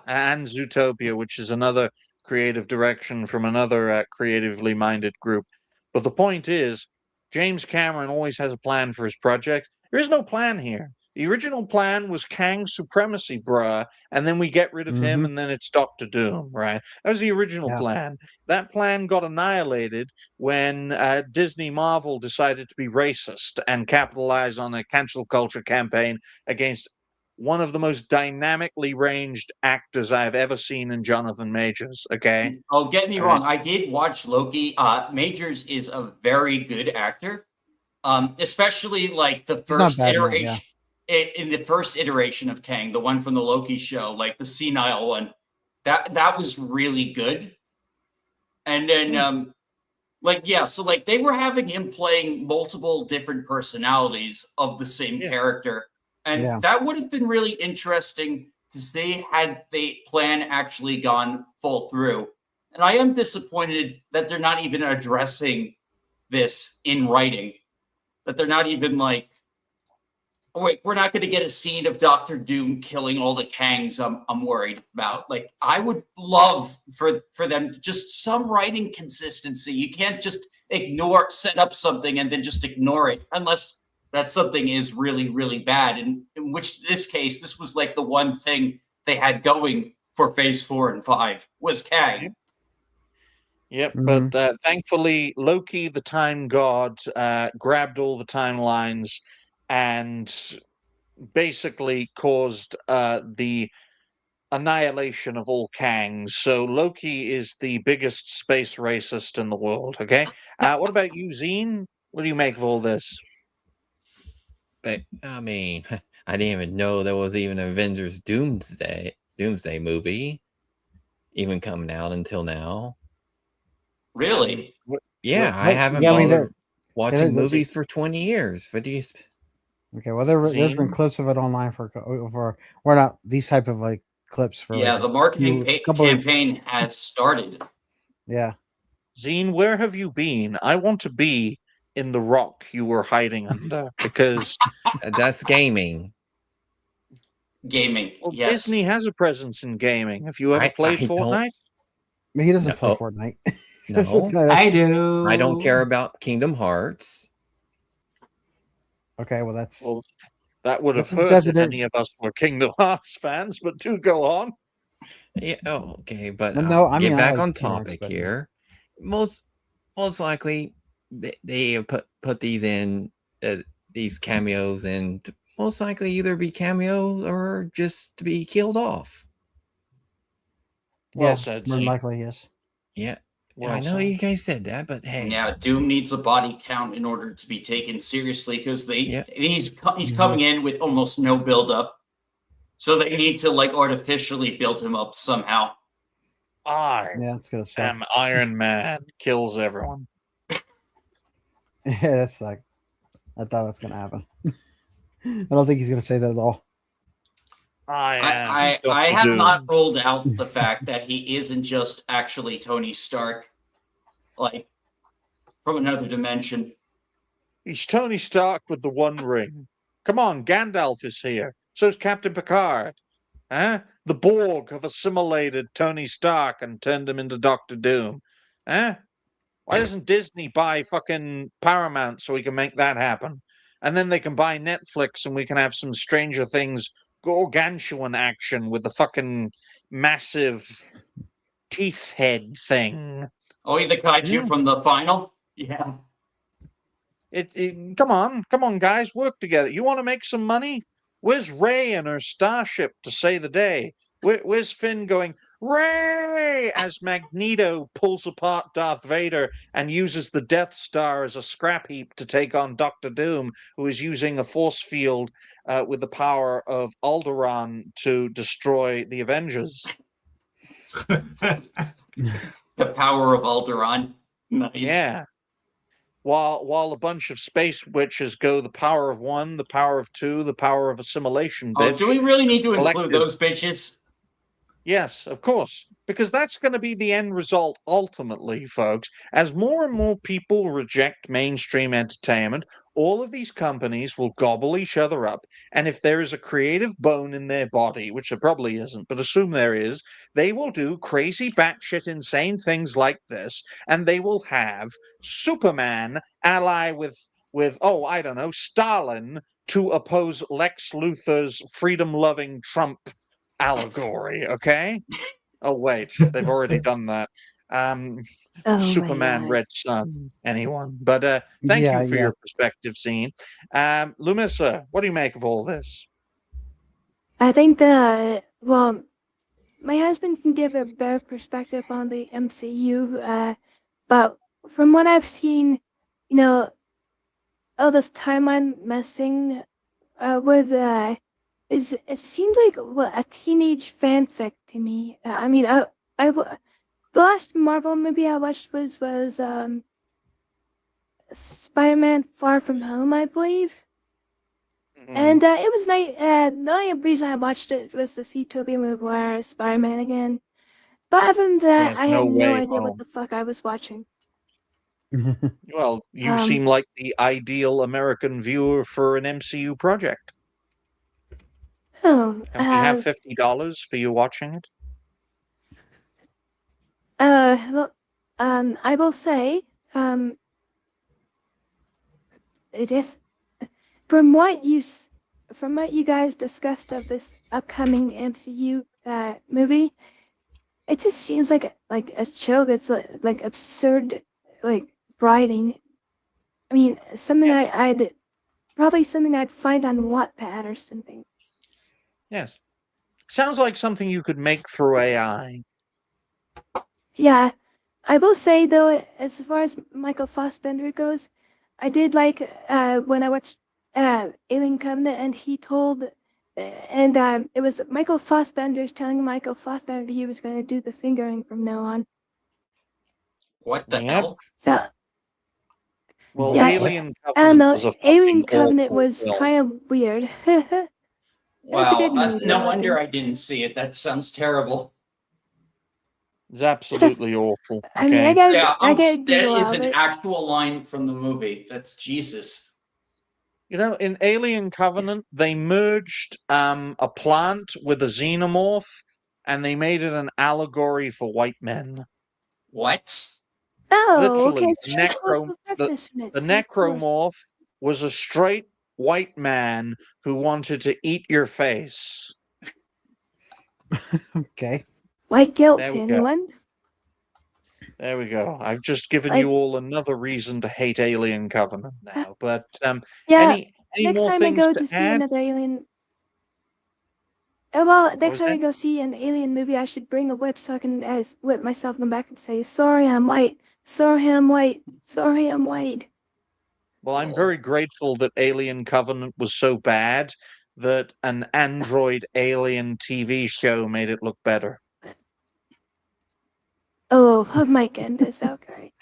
And Zootopia, which is another creative direction from another creatively minded group. But the point is, James Cameron always has a plan for his projects. There is no plan here. The original plan was Kang supremacy, bruh, and then we get rid of him, and then it's Doctor Doom, right? That was the original Yeah. plan. That plan got annihilated when Disney Marvel decided to be racist and capitalize on a cancel culture campaign against one of the most dynamically ranged actors I've ever seen in Jonathan Majors. Okay. Oh, get me All right. wrong. I did watch Loki. Majors is a very good actor. Especially like the not first bad now, iteration in the first iteration of Kang, the one from the Loki show, like the senile one. That was really good. And then so like they were having him playing multiple different personalities of the same Yes. character. And Yeah. that would have been really interesting to see had the plan actually gone full through. And I am disappointed that they're not even addressing this in writing. That they're not even like, oh wait, we're not going to get a scene of Doctor Doom killing all the Kangs. I'm worried about. Like, I would love for them to just some writing consistency. You can't just set up something and then just ignore it unless that something is really, really bad. And in this case, this was like the one thing they had going for Phase 4 and 5 was Kang. Yep, but thankfully, Loki, the time god, grabbed all the timelines and basically caused the annihilation of all Kangs. So Loki is the biggest space racist in the world. Okay, what about you, Xeen? What do you make of all this? But I mean, I didn't even know there was even an Avengers Doomsday movie even coming out until now. Really? Yeah, I haven't bothered watching movies for 20 years. What do you? Okay, well, there's been Xeen? clips of it online for or not these type of like clips for The marketing campaign has started. Yeah. Xeen, where have you been? I want to be in the rock you were hiding under because that's gaming. Gaming. Well, yes. Disney has a presence in gaming. Have you ever played Fortnite? He doesn't play Fortnite. No, I do. I don't care about Kingdom Hearts. Okay, well that's that would have hurt if any of us were Kingdom Hearts fans, but do go on. Yeah, okay, but no, I mean, back I like on topic here. Most likely they put these in these cameos, and most likely either be cameos or just to be killed off. Well said, more Xeen. likely, yes. Yeah. Well I know said. you guys said that, but hey. Yeah, Doom needs a body count in order to be taken seriously because he's coming in with almost no build up. So they need to like artificially build him up somehow. It's gonna suck. Iron Man kills everyone. Yeah, that's like I thought that's gonna happen. I don't think he's gonna say that at all. I have not ruled out the fact that he isn't just actually Tony Stark, like from another dimension. He's Tony Stark with the One Ring. Come on, Gandalf is here. So's Captain Picard. Huh? The Borg have assimilated Tony Stark and turned him into Doctor Doom. Huh? Why doesn't Disney buy fucking Paramount so we can make that happen? And then they can buy Netflix and we can have some Stranger Things gargantuan action with the fucking massive teeth head thing. Oh, the kaiju Hmm? from the final? Yeah. Come on, guys, work together. You want to make some money? Where's Ray and her starship to say the day? Where's Finn going, Ray, as Magneto pulls apart Darth Vader and uses the Death Star as a scrap heap to take on Doctor Doom, who is using a force field with the power of Alderaan to destroy the Avengers? The power of Alderaan. Nice. Yeah. While a bunch of space witches go the power of one, the power of two, the power of assimilation, Oh, bitch. do we really need to include Collective. those bitches? Yes, of course. Because that's going to be the end result ultimately, folks. As more and more people reject mainstream entertainment, all of these companies will gobble each other up. And if there is a creative bone in their body, which there probably isn't, but assume there is, they will do crazy, batshit, insane things like this. And they will have Superman ally with oh, I don't know, Stalin to oppose Lex Luthor's freedom-loving Trump allegory, okay? Oh wait, they've already done that. Oh my Superman God. Red Sun, anyone. But thank Yeah, you for yeah. your perspective, Xeen. Lumissa, what do you make of all this? I think that, well, my husband can give a better perspective on the MCU, but from what I've seen, you know, all this timeline messing with it seemed like a teenage fanfic to me. I mean, the last Marvel movie I watched was Spider-Man: Far From Home, I believe. And it was nice. The only reason I watched it was to see Tobey Maguire Spider-Man again. But other than that, Yes, I No had no Way idea what Home. the fuck I was watching. Well, you Um, seem like the ideal American viewer for an MCU project. Oh, Can we have $50 for you watching it? well, I will say, it is from what you guys discussed of this upcoming MCU movie. It just seems like a joke. It's like absurd, like writing. I mean, something Yes. I'd probably something I'd find on Wattpad or something. Yes. Sounds like something you could make through AI. Yeah, I will say though, as far as Michael Fassbender goes, I did like when I watched Alien Covenant, and he told, and it was Michael Fassbender telling Michael Fassbender he was going to do the fingering from now on. What the Yep. hell? So Well, yeah, Alien I don't Covenant know. was a Alien fucking Covenant awful was film. kind of weird. It's a good Wow, movie. no I wonder think. I didn't see it. That sounds terrible. It's absolutely awful. I mean, Okay. Yeah, I get a that giggle is out of an it. actual line from the movie. That's Jesus. You know, in Alien Covenant, they merged a plant with a xenomorph, and they made it an allegory for white men. What? Oh, Literally, okay. the necromorph was a straight white man who wanted to eat your face. Okay. White guilt, There we go. anyone? There we go. I've just given Like- you all another reason to hate Alien Covenant now. But Yeah. any Next more time I things go to to see add? another alien. Well, was next time that? we go see an alien movie, I should bring a whip so I can whip myself in the back and say, "Sorry, I'm white. Sorry, I'm white. Sorry, I'm white." Well, I'm very grateful that Alien Covenant was so bad that an android alien TV show made it look better. Oh, my goodness. Okay.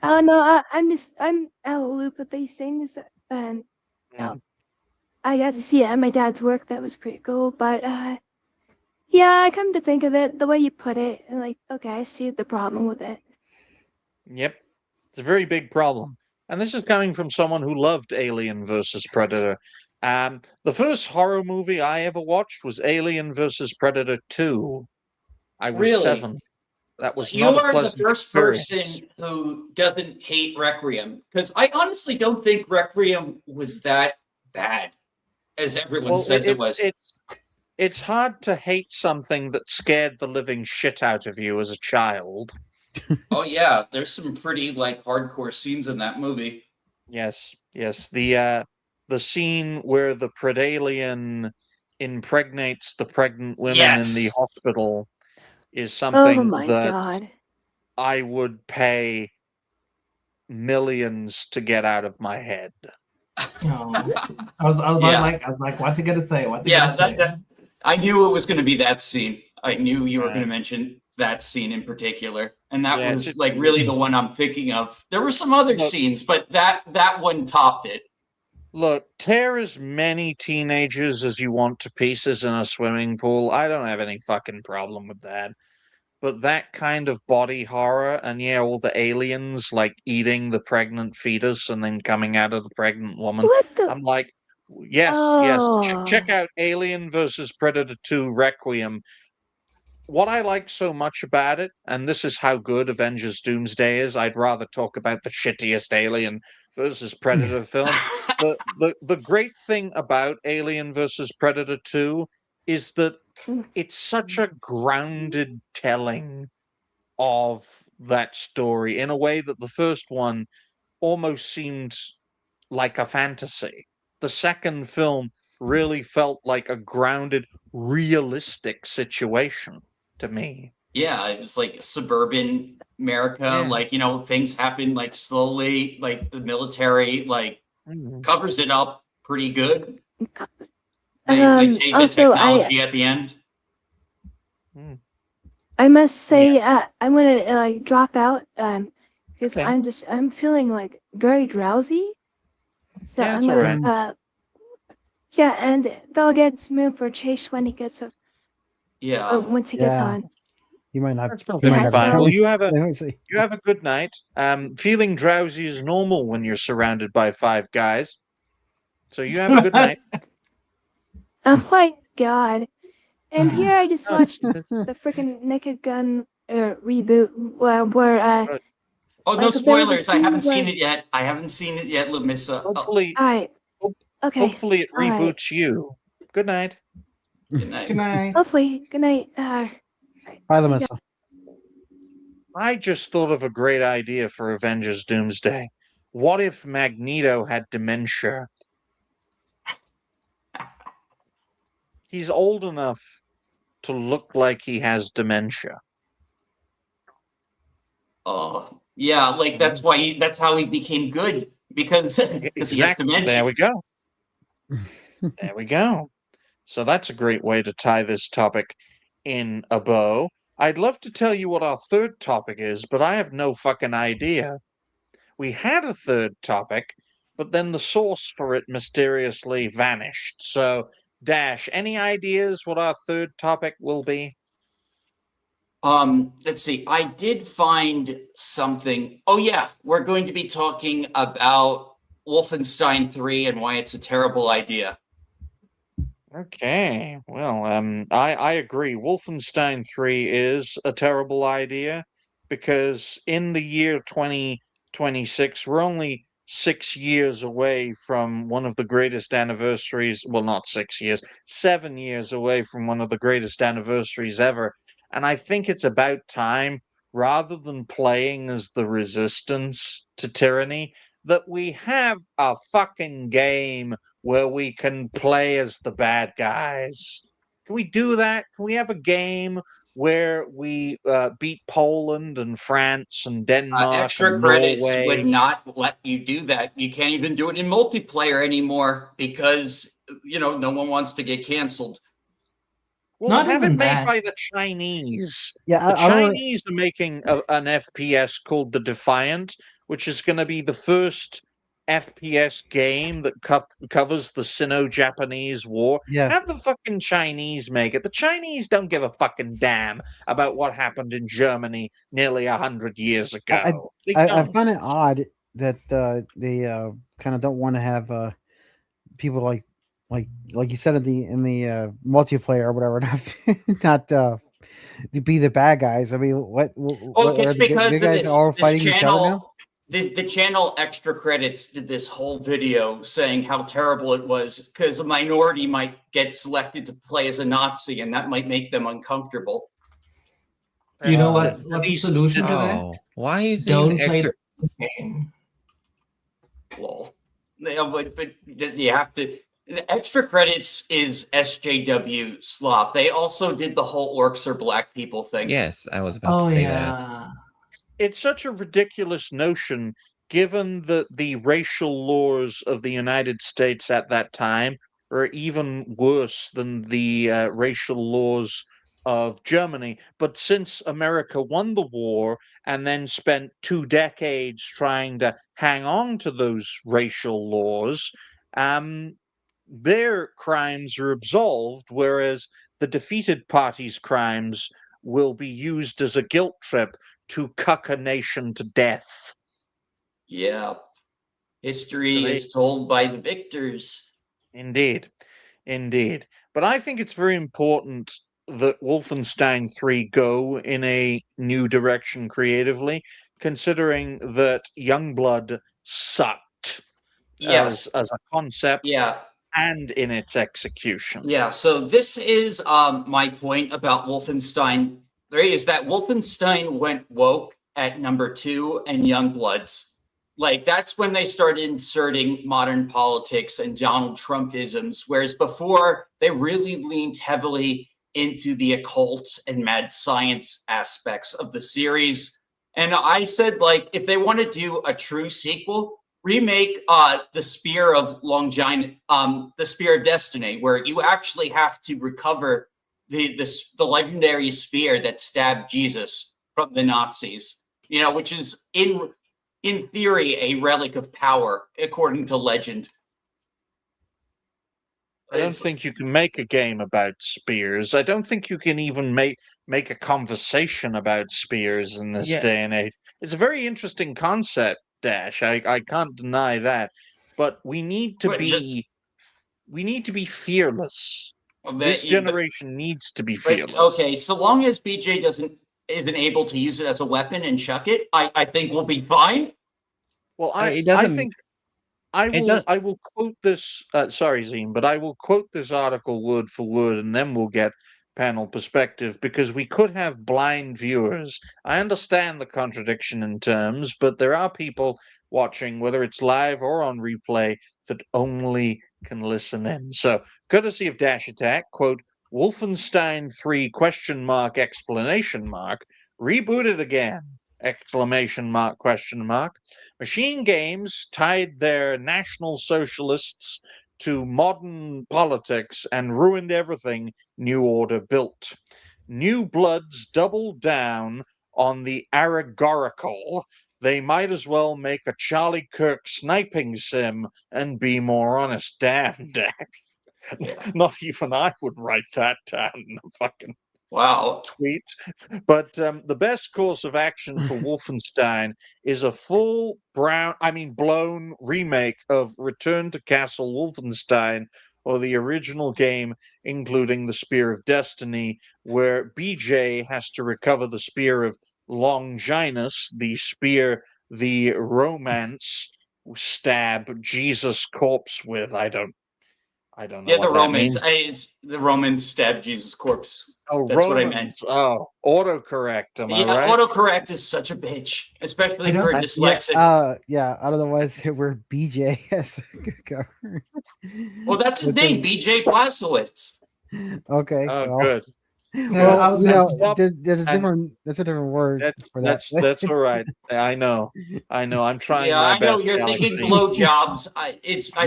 Oh no, I'm out of the loop with these things, and Mm. I got to see it at my dad's work. That was pretty cool. But yeah, come to think of it, the way you put it, and like, okay, I see the problem with it. Yep. It's a very big problem. And this is coming from someone who loved Alien versus Predator. The first horror movie I ever watched was Alien versus Predator 2. I was Really? 7. That was You not a are the pleasant first experience. person who doesn't hate Requiem, because I honestly don't think Requiem was that bad as everyone says it was. it's hard to hate something that scared the living shit out of you as a child. Oh yeah, there's some pretty like hardcore scenes in that movie. Yes, yes. The scene where the Predalien impregnates the pregnant women in the Yes. hospital is Oh something my that god. I would pay millions to get out of my head. Oh, I was Yeah. like, what's he gonna say? What's he Yeah, gonna say? I knew it was going to be that scene. I knew you were going Right. to mention that scene in particular, and that Yeah, was like really the one I'm thinking of. There were some other Look. scenes, but that one topped it. Look, tear as many teenagers as you want to pieces in a swimming pool. I don't have any fucking problem with that. But that kind of body horror, and yeah, all the aliens like eating the pregnant fetus and then coming out of the pregnant woman. What the? I'm like, yes. Check out Alien versus Predator 2 Requiem. What I like so much about it, and this is how good Avengers Doomsday is, I'd rather talk about the shittiest Alien versus Predator film. The great thing about Alien versus Predator 2 is that it's such a grounded telling of that story in a way that the first one almost seemed like a fantasy. The second film really felt like a grounded, realistic situation to me. Yeah, it was like suburban America. Yeah. Like, things happen like slowly. Like the military like Mhm. covers it up pretty good. They take the Also, technology at the end. Mm. I must say, I'm gonna like drop out because Okay. I'm feeling like very drowsy. So Yeah, I'm it's gonna alright. yeah, and they'll get moved for Chase when he gets Yeah. once he gets Yeah. on. You might not. That's You perfectly might Yeah, not. fine. so- Well, you have Let me see. a good night. Feeling drowsy is normal when you're surrounded by 5 guys. So you have a good night. Oh my god! And here I just Oh, watched Jesus. the freaking Naked Gun reboot where Good. Oh, no like, there was a spoilers. I haven't scene seen where- it yet. I haven't seen it yet, Lamissa. Hopefully, Alright. Okay. hopefully it all right. reboots you. Good night. Good night. Good night. Hopefully. Good night. Bye, see you guys. Lamissa. I just thought of a great idea for Avengers Doomsday. What if Magneto had dementia? He's old enough to look like he has dementia. Oh, yeah, like that's how he became good because he has Exactly. dementia. There we go. There we go. So that's a great way to tie this topic in a bow. I'd love to tell you what our third topic is, but I have no fucking idea. We had a third topic, but then the source for it mysteriously vanished. So, Dash, any ideas what our third topic will be? Let's see. I did find something. Oh yeah, we're going to be talking about Wolfenstein 3 and why it's a terrible idea. Okay, well, I agree. Wolfenstein 3 is a terrible idea because in the year 2026, we're only 6 years away from one of the greatest anniversaries. Well, not 6 years, 7 years away from one of the greatest anniversaries ever. And I think it's about time, rather than playing as the resistance to tyranny, that we have a fucking game where we can play as the bad guys. Can we do that? Can we have a game where we beat Poland and France and Denmark Extra and credits Norway? would not let you do that. You can't even do it in multiplayer anymore because no one wants to get canceled. Well, Not have it even made that. by the Chinese. Yeah, The I don't. Chinese are making an FPS called the Defiant, which is going to be the first FPS game that covers the Sino-Japanese War. Yeah. Have the fucking Chinese make it. The Chinese don't give a fucking damn about what happened in Germany nearly 100 years ago. I find it odd that they kind of don't want to have people like you said in the multiplayer or whatever, not to be the bad guys. I mean, what Oh, are it's the because good of guys this all this fighting each other now? channel. the channel Extra Credits did this whole video saying how terrible it was because a minority might get selected to play as a Nazi, and that might make them uncomfortable. You know At what's the least- solution to that? Oh, why is Don't even play extra? the game. Lol. Yeah, but you have to. Extra Credits is SJW slop. They also did the whole orcs are black people thing. Yes, I was about Oh to say that. yeah. It's such a ridiculous notion given the racial laws of the United States at that time are even worse than the racial laws of Germany. But since America won the war and then spent 2 decades trying to hang on to those racial laws, their crimes are absolved, whereas the defeated party's crimes will be used as a guilt trip to cuck a nation to death. Yeah. History So they- is told by the victors. Indeed. Indeed. But I think it's very important that Wolfenstein 3 go in a new direction creatively, considering that Youngblood sucked Yes. as a concept Yeah. and in its execution. Yeah. So this is my point about Wolfenstein 3 is that Wolfenstein went woke at number 2 and Youngbloods. Like that's when they started inserting modern politics and Donald Trumpisms, whereas before they really leaned heavily into the occult and mad science aspects of the series. And I said, like, if they want to do a true sequel, remake the Spear of Longine, the Spear of Destiny, where you actually have to recover the legendary spear that stabbed Jesus from the Nazis. You know, which is in theory a relic of power, according to legend. I don't think you can make a game about spears. I don't think you can even make a conversation about spears in this Yeah. day and age. It's a very interesting concept, Dash. I can't deny that. But we need to But be fearless. This generation needs to be But fearless. okay, so long as BJ isn't able to use it as a weapon and chuck it, I think we'll be fine. Well, It I doesn't- think it I will quote this. Sorry, Xeen, but I will quote this article word for word, and then we'll get panel perspective because we could have blind viewers. I understand the contradiction in terms, but there are people watching, whether it's live or on replay, that only can listen in. So, courtesy of Dash Attack, quote, Wolfenstein 3 question mark explanation mark rebooted again exclamation mark question mark. Machine Games tied their National Socialists to modern politics and ruined everything New Order built. New Bloods doubled down on the allegorical. They might as well make a Charlie Kirk sniping sim and be more honest. Damn, Dax. Not even I would write that down in a fucking Wow. tweet. But the best course of action for Wolfenstein is a full blown remake of Return to Castle Wolfenstein or the original game, including the Spear of Destiny, where BJ has to recover the Spear of Longinus, the spear the Romance stab Jesus corpse with. I don't know Yeah, what the that Romans. means. It's the Romans stabbed Jesus' corpse. Oh, That's Romans. what I meant. Oh, autocorrect. Am I Yeah, right? autocorrect is such a bitch, especially I for don't- dyslexic. Yeah, I don't know why it's where BJ has to go. Well, that's his But name, then- BJ Blazkowicz. Okay. Oh, well, good. Well, I was you gonna know, stop there's a and- different. That's a different word for that. That's all right. I know. I'm trying Yeah, my I know best. you're Galaxy. thinking blowjobs. I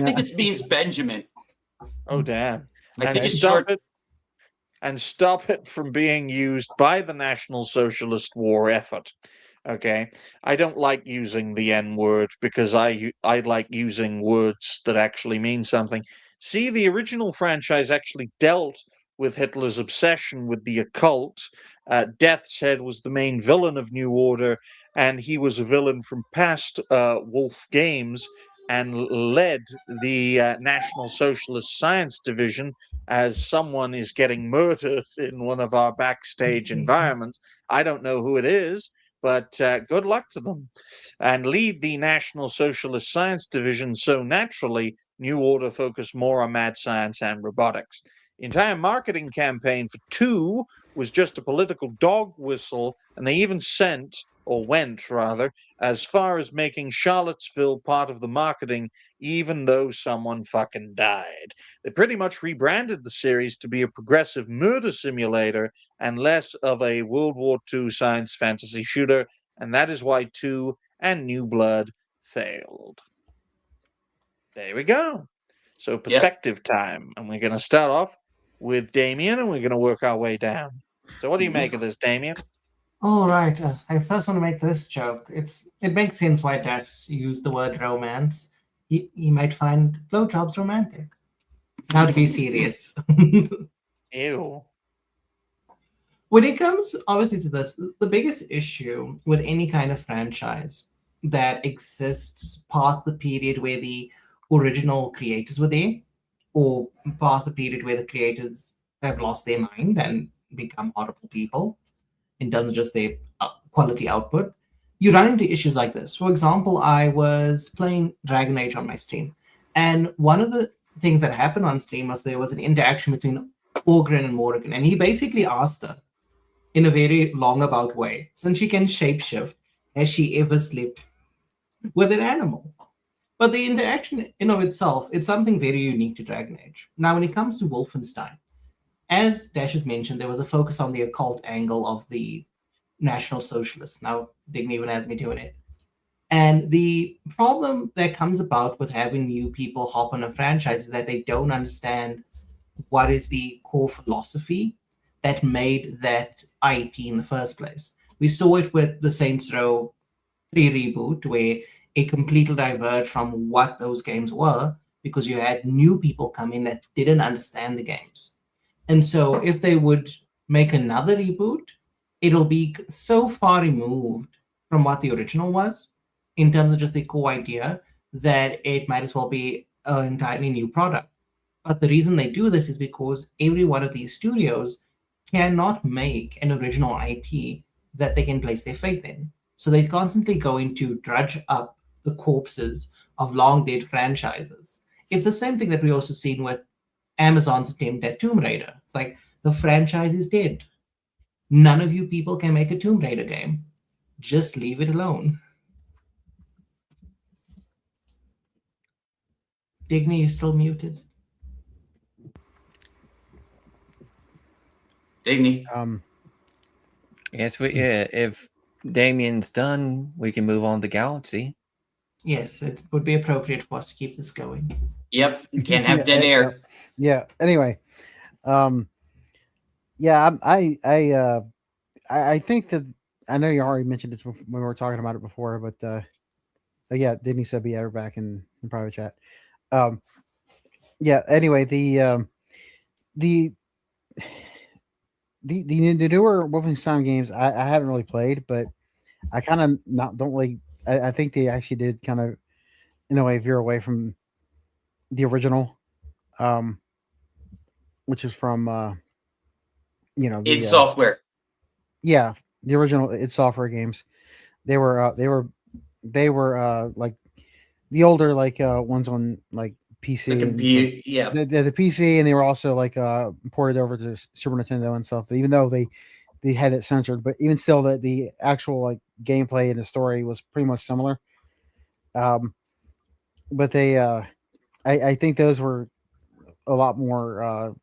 think it means Benjamin. Oh, damn. I And think it's stop short. it. And stop it from being used by the National Socialist war effort. Okay, I don't like using the N word because I like using words that actually mean something. See, the original franchise actually dealt with Hitler's obsession with the occult. Death's Head was the main villain of New Order, and he was a villain from past Wolf games and led the National Socialist Science Division as someone is getting murdered in one of our backstage environments. I don't know who it is, but good luck to them. And lead the National Socialist Science Division so naturally, New Order focused more on mad science and robotics. The entire marketing campaign for 2 was just a political dog whistle, and they even went rather, as far as making Charlottesville part of the marketing, even though someone fucking died. They pretty much rebranded the series to be a progressive murder simulator and less of a World War II science fantasy shooter, and that is why 2 and New Blood failed. There we go. So perspective time, and we're going to start off with Damien, and we're going to work our way down. So what do you make of this, Damien? All right. I first want to make this joke. It makes sense why Dash used the word romance. He might find blowjobs romantic. Now to be serious. Ew. When it comes, obviously, to this, the biggest issue with any kind of franchise that exists past the period where the original creators were there, or past the period where the creators have lost their mind and become horrible people in terms of just their quality output, you run into issues like this. For example, I was playing Dragon Age on my stream, and one of the things that happened on stream was there was an interaction between Orgrin and Morrigan, and he basically asked her in a very long about way, since she can shapeshift, has she ever slept with an animal? But the interaction in of itself, it's something very unique to Dragon Age. Now, when it comes to Wolfenstein, as Dash has mentioned, there was a focus on the occult angle of the National Socialists. Now, Digny even has me doing it. And the problem that comes about with having new people hop on a franchise is that they don't understand what is the core philosophy that made that IP in the first place. We saw it with the Saints Row 3 reboot, where it completely diverged from what those games were because you had new people come in that didn't understand the games. And so if they would make another reboot, it'll be so far removed from what the original was in terms of just the core idea that it might as well be an entirely new product. But the reason they do this is because every one of these studios cannot make an original IP that they can place their faith in. So they constantly going to drudge up the corpses of long dead franchises. It's the same thing that we also seen with Amazon's attempt at Tomb Raider. It's like, the franchise is dead. None of you people can make a Tomb Raider game. Just leave it alone. Digny, you still muted? Digny. Yes, if Damien's done, we can move on to Galaxy. Yes, it would be appropriate for us to keep this going. Yep, can't have dead air. Yeah. Anyway, I think that I know you already mentioned this when we were talking about it before, but yeah, Disney said we're back in private chat. Anyway, the newer Wolfenstein games I haven't really played, but I kind of don't really. I think they actually did kind of, in a way, veer away from the original, which is from id Software. Yeah, the original id Software games. They were like the older ones on like PC. The computer, yeah. The PC, and they were also like ported over to Super Nintendo and stuff. Even though they had it censored, but even still, the actual like gameplay and the story was pretty much similar. But they, I think those were a lot more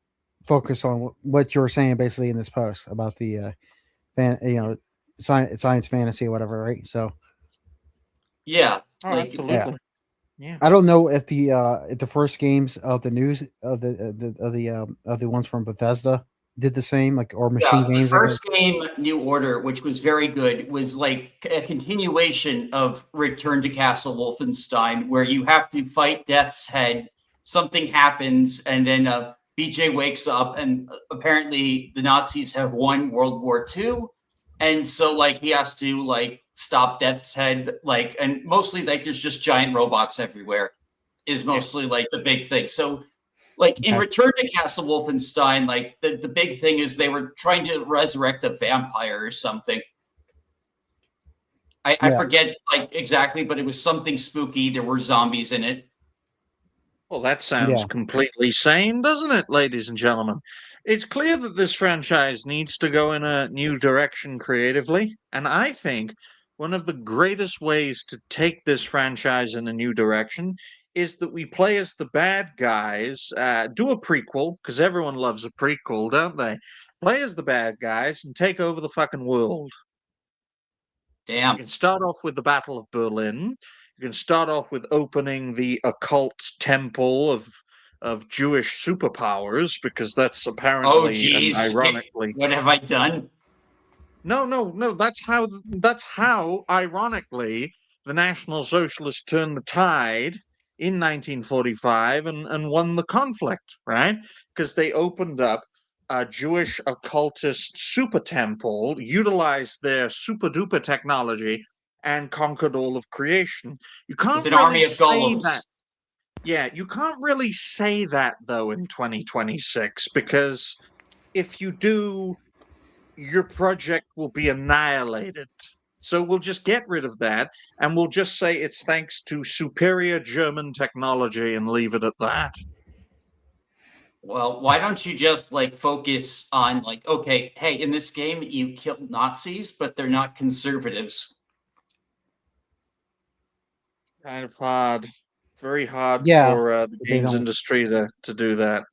focused on what you were saying basically in this post about the science fantasy or whatever, right? So yeah, absolutely. Yeah. I don't know if the first games of the news of the ones from Bethesda did the same, like, or Machine Games. The first game, New Order, which was very good, was like a continuation of Return to Castle Wolfenstein, where you have to fight Death's Head. Something happens, and then BJ wakes up, and apparently the Nazis have won World War II, and so like he has to like stop Death's Head, like, and mostly like there's just giant robots everywhere, is mostly like the big thing. So. Like in Return to Castle Wolfenstein, like the big thing is they were trying to resurrect a vampire or something. I Yeah. forget like exactly, but it was something spooky. There were zombies in it. Well, that sounds Yeah. completely sane, doesn't it, ladies and gentlemen? It's clear that this franchise needs to go in a new direction creatively, and I think one of the greatest ways to take this franchise in a new direction is that we play as the bad guys, do a prequel, because everyone loves a prequel, don't they? Play as the bad guys and take over the fucking world. You Damn. can start off with the Battle of Berlin. You can start off with opening the occult temple of Jewish superpowers, because that's Oh, apparently and geez. ironically. What have I done? No. That's how ironically the National Socialists turned the tide in 1945 and won the conflict, right? Because they opened up a Jewish occultist super temple, utilized their super duper technology, and conquered all of creation. You With can't an really army of say golems. that. Yeah, you can't really say that though in 2026, because if you do, your project will be annihilated. So we'll just get rid of that and we'll just say it's thanks to superior German technology and leave it at that. Well, why don't you just like focus on like, okay, hey, in this game you killed Nazis, but they're not conservatives. Kind of hard. Very hard Yeah, for the they games don't. industry to do that.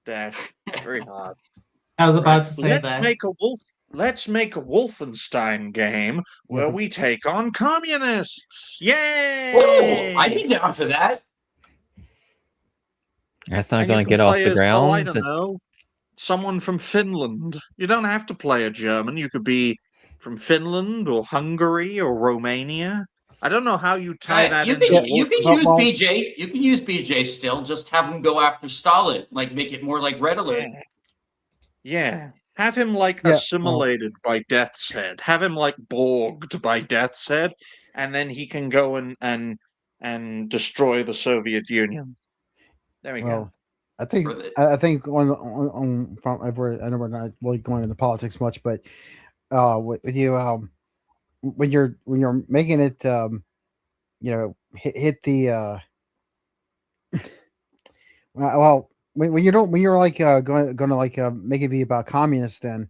Dash. Very hard. I was about Right. to say that. Let's make a Wolfenstein game where we take on communists. Yay! Oh, I'd be down for that. That's not And you going to can get off play the as, I ground. don't know, someone from Finland. You don't have to play a German. You could be from Finland or Hungary or Romania. I don't know how you tie that You into can the you can Wolfenstein. use Well- BJ. You can use BJ still. Just have him go after Stalin. Like make it more like Red Alert. Yeah. Have him like Yeah, well- assimilated by Death's Head. Have him like borged by Death's Head, and then he can go and destroy the Soviet Union. There we go. Well, I think For the- I think on from I know we're not really going into politics much, but with you when you're making it hit the well when you don't when you're like going to like make it be about communists, then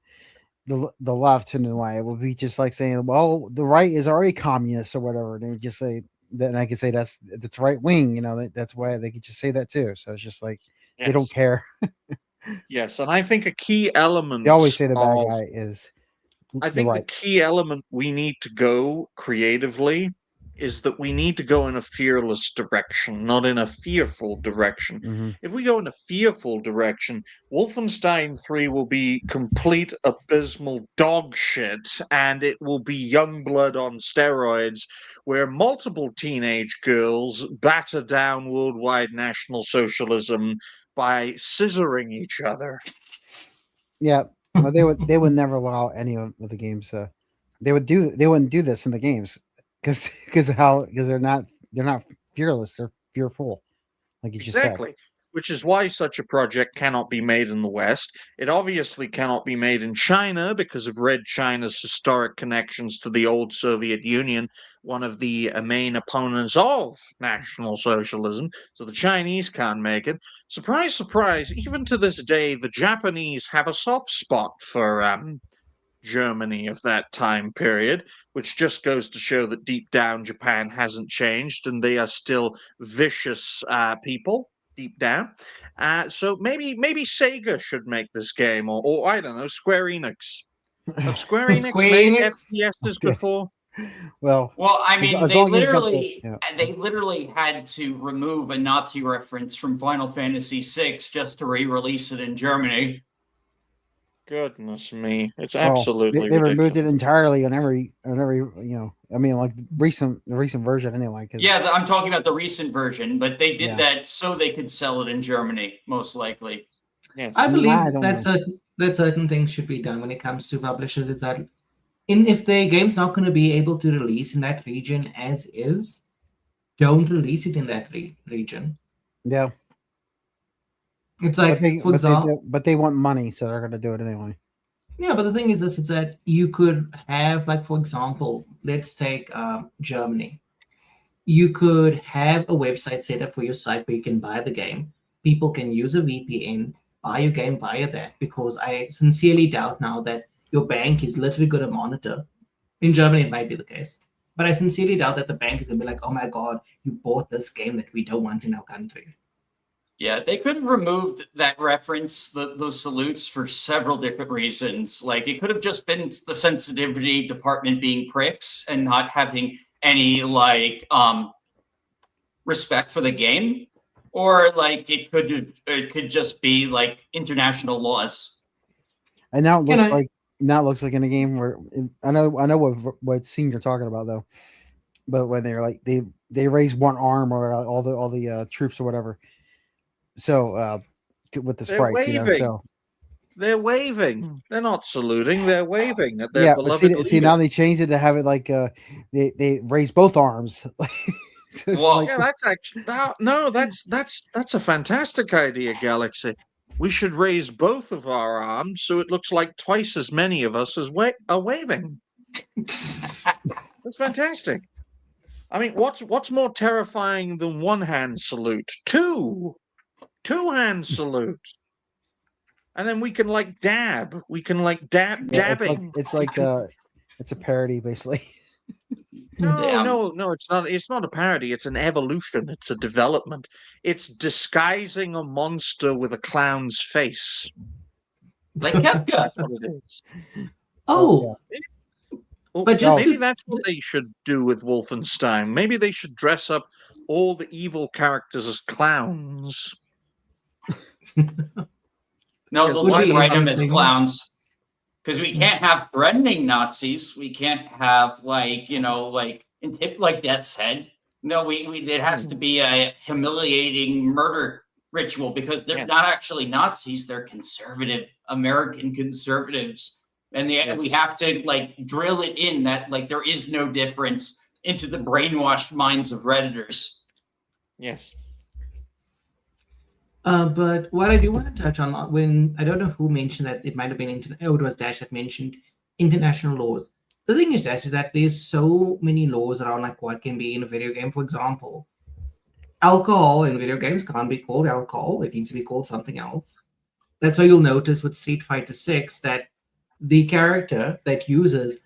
the left in a way it will be just like saying, well, the right is already communist or whatever. And they just say then I could say that's right wing, that's why they could just say that too. So it's just like they don't Yes. care. Yes, and I think a key element They always say the bad of guy is I the think the right. key element we need to go creatively is that we need to go in a fearless direction, not in a fearful direction. Mm-hmm. If we go in a fearful direction, Wolfenstein 3 will be complete abysmal dog shit, and it will be Youngblood on steroids, where multiple teenage girls batter down worldwide National Socialism by scissoring each other. Yeah, well, they would never allow any of the games. They wouldn't do this in the games because they're not fearless. They're fearful, like you just said. Exactly. Which is why such a project cannot be made in the West. It obviously cannot be made in China because of Red China's historic connections to the old Soviet Union, one of the main opponents of National Socialism. So the Chinese can't make it. Surprise, surprise, even to this day, the Japanese have a soft spot for Germany of that time period, which just goes to show that deep down Japan hasn't changed and they are still vicious people deep down. So maybe Sega should make this game, or I don't know, Square Enix. Have Square Enix Square made Enix? FPSs before? Well, I mean, as they long as it's not the- literally yeah. they literally had to remove a Nazi reference from Final Fantasy VI just to re-release it in Germany. Goodness me, it's well, absolutely they removed ridiculous. it entirely on every I mean, like the recent version anyway. Yeah, I'm talking about the recent version, but they did Yeah. that so they could sell it in Germany, most likely. Yes. I believe I don't that certain things should be done when it comes to publishers. It's that if the game's not going to be able to release in that region as is, don't release it in that region. Yeah, It's like, for example, but they want money, so they're going to do it anyway. yeah, but the thing is this, it's that you could have, like, for example, let's take Germany. You could have a website set up for your site where you can buy the game. People can use a VPN, buy your game via that, because I sincerely doubt now that your bank is literally going to monitor. In Germany, it might be the case. But I sincerely doubt that the bank is going to be like, oh my God, you bought this game that we don't want in our country. Yeah, they could have removed that reference, those salutes, for several different reasons. Like, it could have just been the sensitivity department being pricks and not having any respect for the game, or like it could just be like international laws. And now it looks like in a game where I know what Xeen you're talking about though, but when they're like they raise one arm or all the troops or whatever, so with the sprites, waving. so They're waving. They're not saluting. They're waving at their yeah. beloved But see leader. now they changed it to have it like they raise both arms. So it's Well, like, Yeah, that's actually that's a fantastic idea, Galaxy. We should raise both of our arms so it looks like twice as many of us are waving. That's fantastic. I mean, what's more terrifying than one hand salute? Two hand salute. And then we can like dab. We can like dabbing. it's like it's a parody basically. No, it's not. It's not a parody. It's an evolution. It's a development. It's disguising a monster with a clown's face. like Kepka. That's what it is. Oh, Well, But just maybe to- that's what they should do with Wolfenstein. Maybe they should dress up all the evil characters as clowns. No, Yes, they'll would just be write them as interesting. clowns. Because we can't have threatening Nazis. We can't have like Death's Head. No, we it has to be a humiliating murder ritual because they're Yes. not actually Nazis. They're conservative American conservatives, and we Yes. have to like drill it in that like there is no difference into the brainwashed minds of Redditors. Yes. But what I do want to touch on, when I don't know who mentioned that, it might have been it was Dash that mentioned international laws. The thing is, Dash, is that there's so many laws around like what can be in a video game. For example, alcohol in video games can't be called alcohol; it needs to be called something else. That's why you'll notice with Street Fighter 6 that the character that uses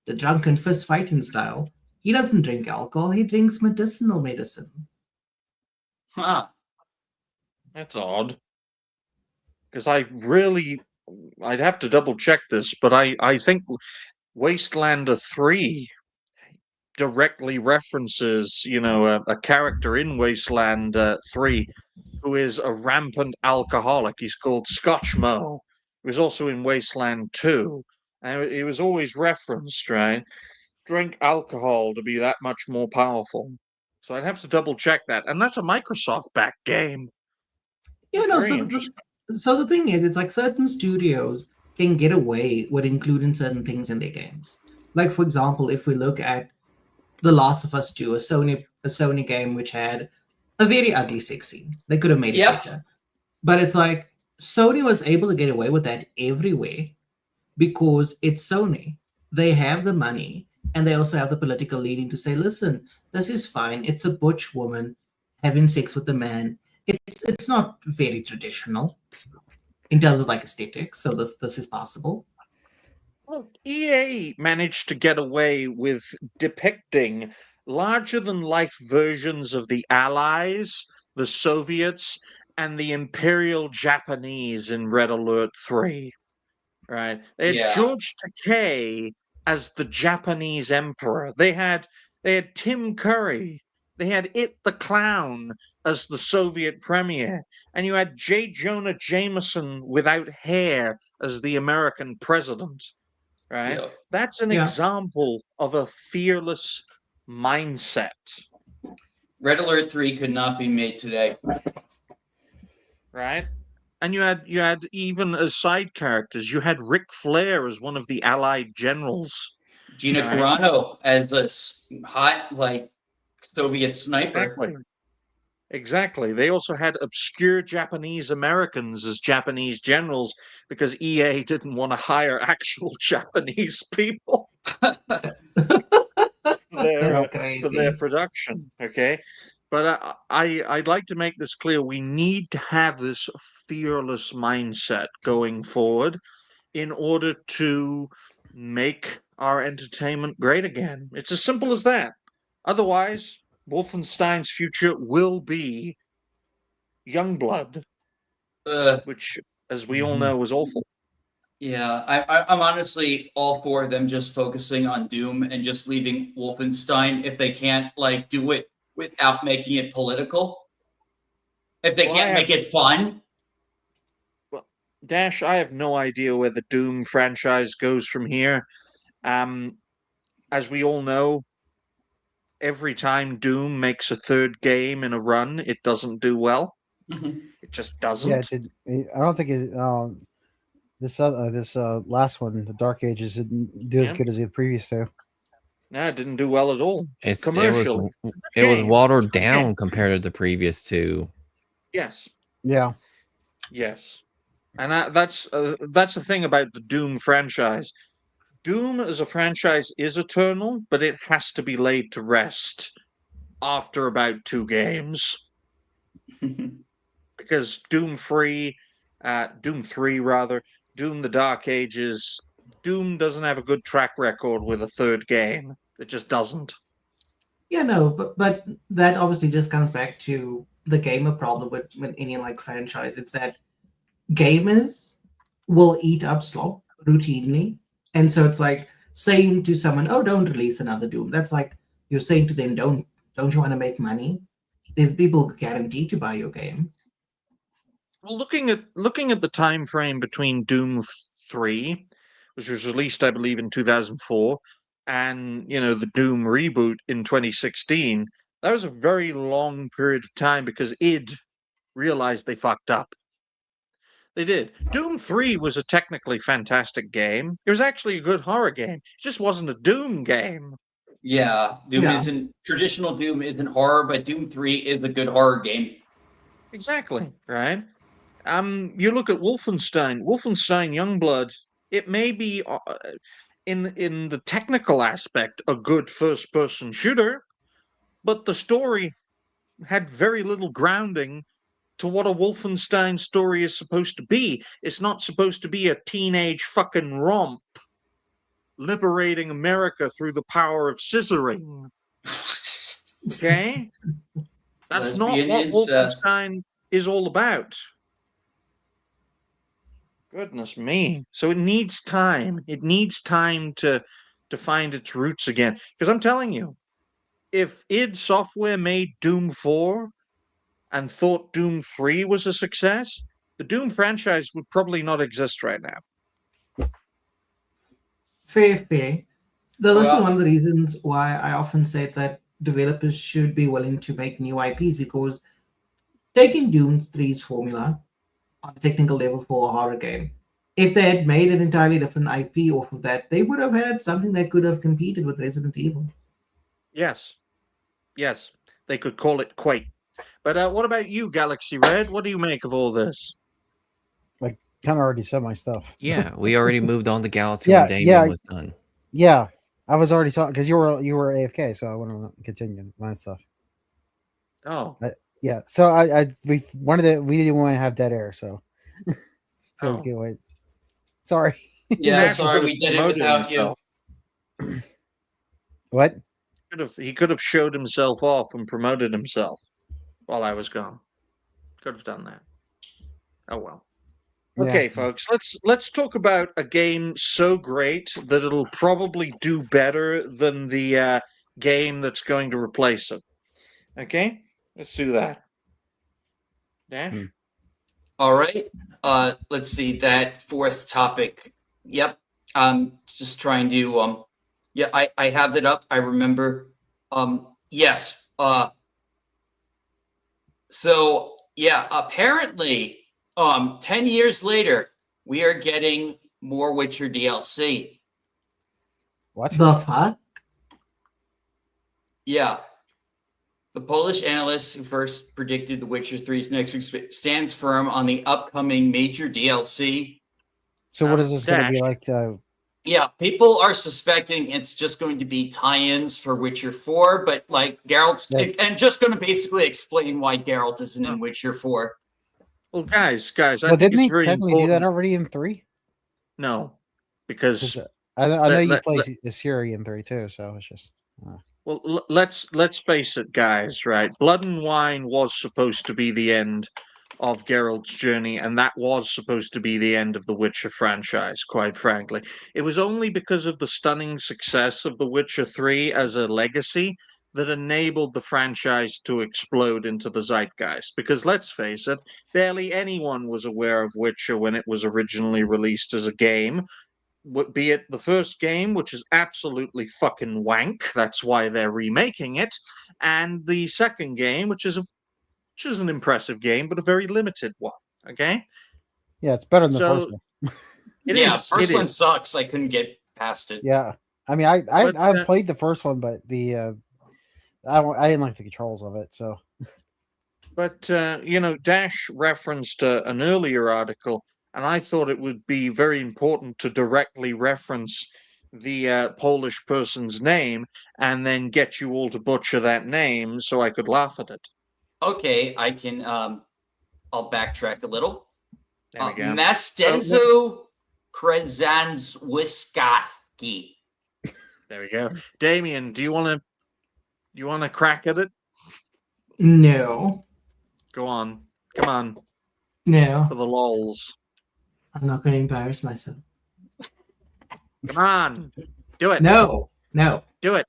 the drunken fist fighting style, he doesn't drink alcohol; he drinks medicinal medicine. Huh. That's odd. Because I'd have to double check this, but I think Wastelander 3 directly references, a character in Wasteland 3 who is a rampant alcoholic. He's called Scotchmo. He was also in Wasteland 2. And it was always referenced, right? Drink alcohol to be that much more powerful. So I'd have to double check that. And that's a Microsoft-backed game. Yeah, That's no. very So interesting. so the thing is, it's like certain studios can get away with including certain things in their games. Like for example, if we look at The Last of Us 2, a Sony game which had a very ugly sex scene. They could have made it Yep. better. But it's like Sony was able to get away with that everywhere because it's Sony. They have the money and they also have the political leaning to say, listen, this is fine. It's a butch woman having sex with a man. It's not very traditional in terms of like aesthetics, so this is possible. Well, EA managed to get away with depicting larger than life versions of the Allies, the Soviets, and the Imperial Japanese in Red Alert 3. Right? They had Yeah. George Takei as the Japanese emperor. They had Tim Curry. They had It the Clown as the Soviet premier. And you had J. Jonah Jameson without hair as the American president. Right? Yeah. That's an Yeah. example of a fearless mindset. Red Alert 3 could not be made today. Right? And you had even as side characters, you had Ric Flair as one of the Allied generals. Gina Right. Carano as a hot like Soviet sniper. Exactly. They also had obscure Japanese Americans as Japanese generals because EA didn't want to hire actual Japanese people. That's for crazy. their production. Okay, but I'd like to make this clear. We need to have this fearless mindset going forward in order to make our entertainment great again. It's as simple as that. Otherwise, Wolfenstein's future will be Youngblood, which, as we all know, was awful. Yeah, I'm honestly all for them just focusing on Doom and just leaving Wolfenstein if they can't like do it without making it political. If they Well, I can't make have- it fun. Dash, I have no idea where the Doom franchise goes from here. As we all know, every time Doom makes a third game in a run, it doesn't do well. It just doesn't. Yeah, I don't think this last one, the Dark Ages, didn't do as Yeah. good as the previous two. No, it didn't do well at all. It Commercially. was Game. watered It's a good down game. compared to the previous two. Yes. Yeah, Yes. And that's the thing about the Doom franchise. Doom as a franchise is eternal, but it has to be laid to rest after about 2 games. Because Doom 3 rather, Doom the Dark Ages, Doom doesn't have a good track record with a third game. It just doesn't. Yeah, no, but that obviously just comes back to the gamer problem with any like franchise. It's that gamers will eat up slop routinely, and so it's like saying to someone, "Oh, don't release another Doom." That's like you're saying to them, "Don't you want to make money?" There's people guaranteed to buy your game. Well, looking at the time frame between Doom 3, which was released, I believe, in 2004, and the Doom reboot in 2016, that was a very long period of time because id realized they fucked up. They did. Doom 3 was a technically fantastic game. It was actually a good horror game. It just wasn't a Doom game. Yeah, Doom Yeah. isn't traditional. Doom isn't horror, but Doom 3 is a good horror game. Exactly, right? You look at Wolfenstein Youngblood, it may be in the technical aspect a good first person shooter, but the story had very little grounding to what a Wolfenstein story is supposed to be. It's not supposed to be a teenage fucking romp liberating America through the power of scissoring. Okay? That's not Lesbian what incest. Wolfenstein is all about. Goodness me. So it needs time. It needs time to find its roots again. Because I'm telling you, if id Software made Doom 4 and thought Doom 3 was a success, the Doom franchise would probably not exist right now. Fair play. This is Well- one of the reasons why I often say it's that developers should be willing to make new IPs, because taking Doom 3's formula on a technical level for a horror game, if they had made an entirely different IP off of that, they would have had something that could have competed with Resident Evil. Yes. Yes. They could call it Quake. But what about you, Galaxy Red? What do you make of all this? like kind of already said my stuff. Yeah, we already moved on to Galaxy Yeah, when Damien yeah. was done. Yeah, I was already talking because you were AFK, so I want to continue my stuff. Oh. Yeah, so we didn't want to have dead air, so Oh. we can wait. Sorry. Yeah, Nash sorry, could we have did it promoted without you. himself. What? He could have showed himself off and promoted himself while I was gone. Could have done that. Oh well. Okay, Yeah. folks, let's talk about a game so great that it'll probably do better than the game that's going to replace it. Okay, let's do that. Dash. All right. Let's see that fourth topic. Yep. Just trying to yeah, I have it up. I remember. Yes. So yeah, apparently 10 years later, we are getting more Witcher DLC. What? The fuck? Yeah. The Polish analyst who first predicted The Witcher 3's next stands firm on the upcoming major DLC. So what is this going to be Dash. like? Yeah, people are suspecting it's just going to be tie-ins for Witcher 4, but like Geralt's and just going to basically explain why Geralt isn't in Witcher 4. Well, guys, I Well, think didn't it's they very technically do that important. already in 3? No, because I know let- you let- play let- Assyria in 3 too, so it's just. well, let's face it, guys. Right, Blood and Wine was supposed to be the end of Geralt's journey, and that was supposed to be the end of the Witcher franchise. Quite frankly, it was only because of the stunning success of The Witcher 3 as a legacy that enabled the franchise to explode into the zeitgeist. Because let's face it, barely anyone was aware of Witcher when it was originally released as a game. Be it the first game, which is absolutely fucking wank, that's why they're remaking it, and the second game, which is an impressive game, but a very limited one. Okay, Yeah, it's better than the first so one. First one sucks. I couldn't get past it. Yeah, I mean, I But, played the first one, but the I didn't like the controls of it. So But Dash referenced an earlier article, and I thought it would be very important to directly reference the Polish person's name and then get you all to butcher that name so I could laugh at it. Okay, I can. I'll backtrack a little. There we go. Mastezo Krezanzwiskowski. There we go. Damien, do you want to crack at it? No. Go on. Come on. No. For the lols. I'm not going to embarrass myself. Come on. Do it. No. No. Do it.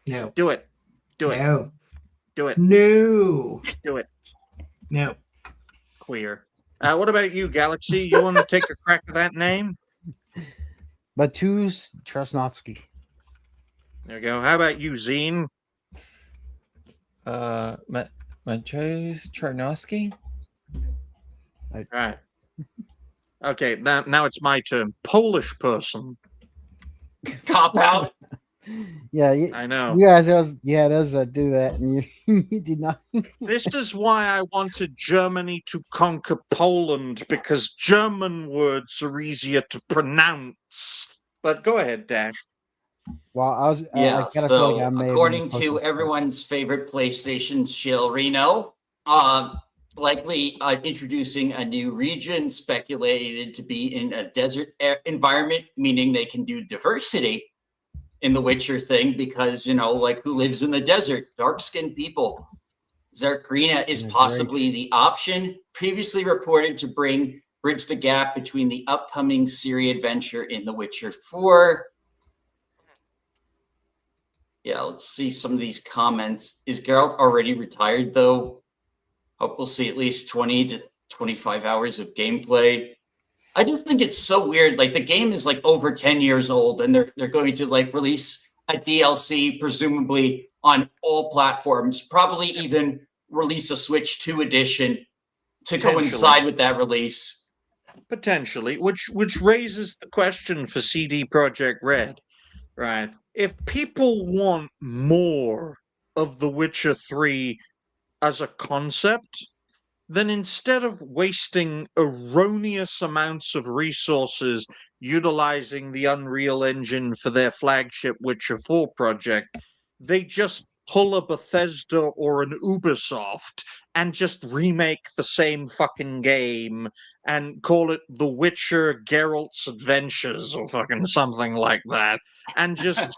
No. Do it. Do it. No. Do it. No. Do it. No. Queer. What about you, Galaxy? You want to take a crack at that name? Matus Tresnovsky. There we go. How about you, Xeen? Maciej Charnosky? Right. Okay, now it's my turn. Polish person. Cop out. Yeah, I know. You guys, does do that, and you did not. This is why I wanted Germany to conquer Poland, because German words are easier to pronounce. But go ahead, Dash. Well, I was. Yeah. I gotta feel So like I may have been according the to closest. everyone's favorite PlayStation shill, Reno, likely introducing a new region speculated to be in a desert environment, meaning they can do diversity in the Witcher thing, because like who lives in the desert? Dark-skinned people. Zarkrina is possibly the option. Previously reported to bridge the gap between the upcoming Ciri adventure in The Witcher 4. Yeah, let's see some of these comments. Is Geralt already retired, though? Hope we'll see at least 20 to 25 hours of gameplay. I just think it's so weird. Like, the game is like over 10 years old, and they're going to like release a DLC, presumably on all platforms, probably even release a Switch 2 edition to coincide with that release. Potentially, which raises the question for CD Projekt Red, right? If people want more of The Witcher 3 as a concept, then instead of wasting erroneous amounts of resources utilizing the Unreal Engine for their flagship Witcher 4 project, they just pull a Bethesda or an Ubisoft and just remake the same fucking game and call it The Witcher Geralt's Adventures or fucking something like that, and just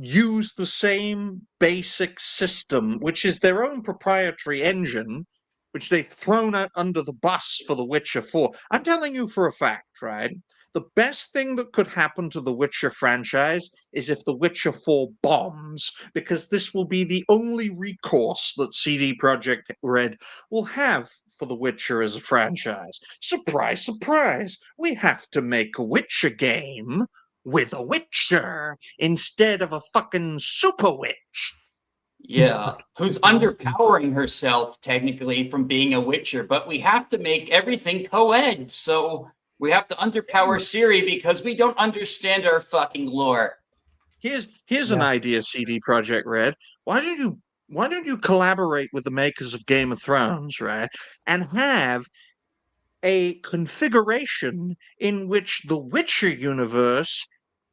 use the same basic system, which is their own proprietary engine, which they've thrown out under the bus for The Witcher 4. I'm telling you for a fact, right? The best thing that could happen to the Witcher franchise is if The Witcher 4 bombs, because this will be the only recourse that CD Projekt Red will have for The Witcher as a franchise. Surprise, surprise! We have to make a Witcher game with a Witcher instead of a fucking super witch. Yeah, who's underpowering herself technically from being a Witcher, but we have to make everything co-ed, so we have to underpower Ciri because we don't understand our fucking lore. Here's an idea, CD Projekt Red. Why don't you collaborate with the makers of Game of Thrones, right? And have a configuration in which the Witcher universe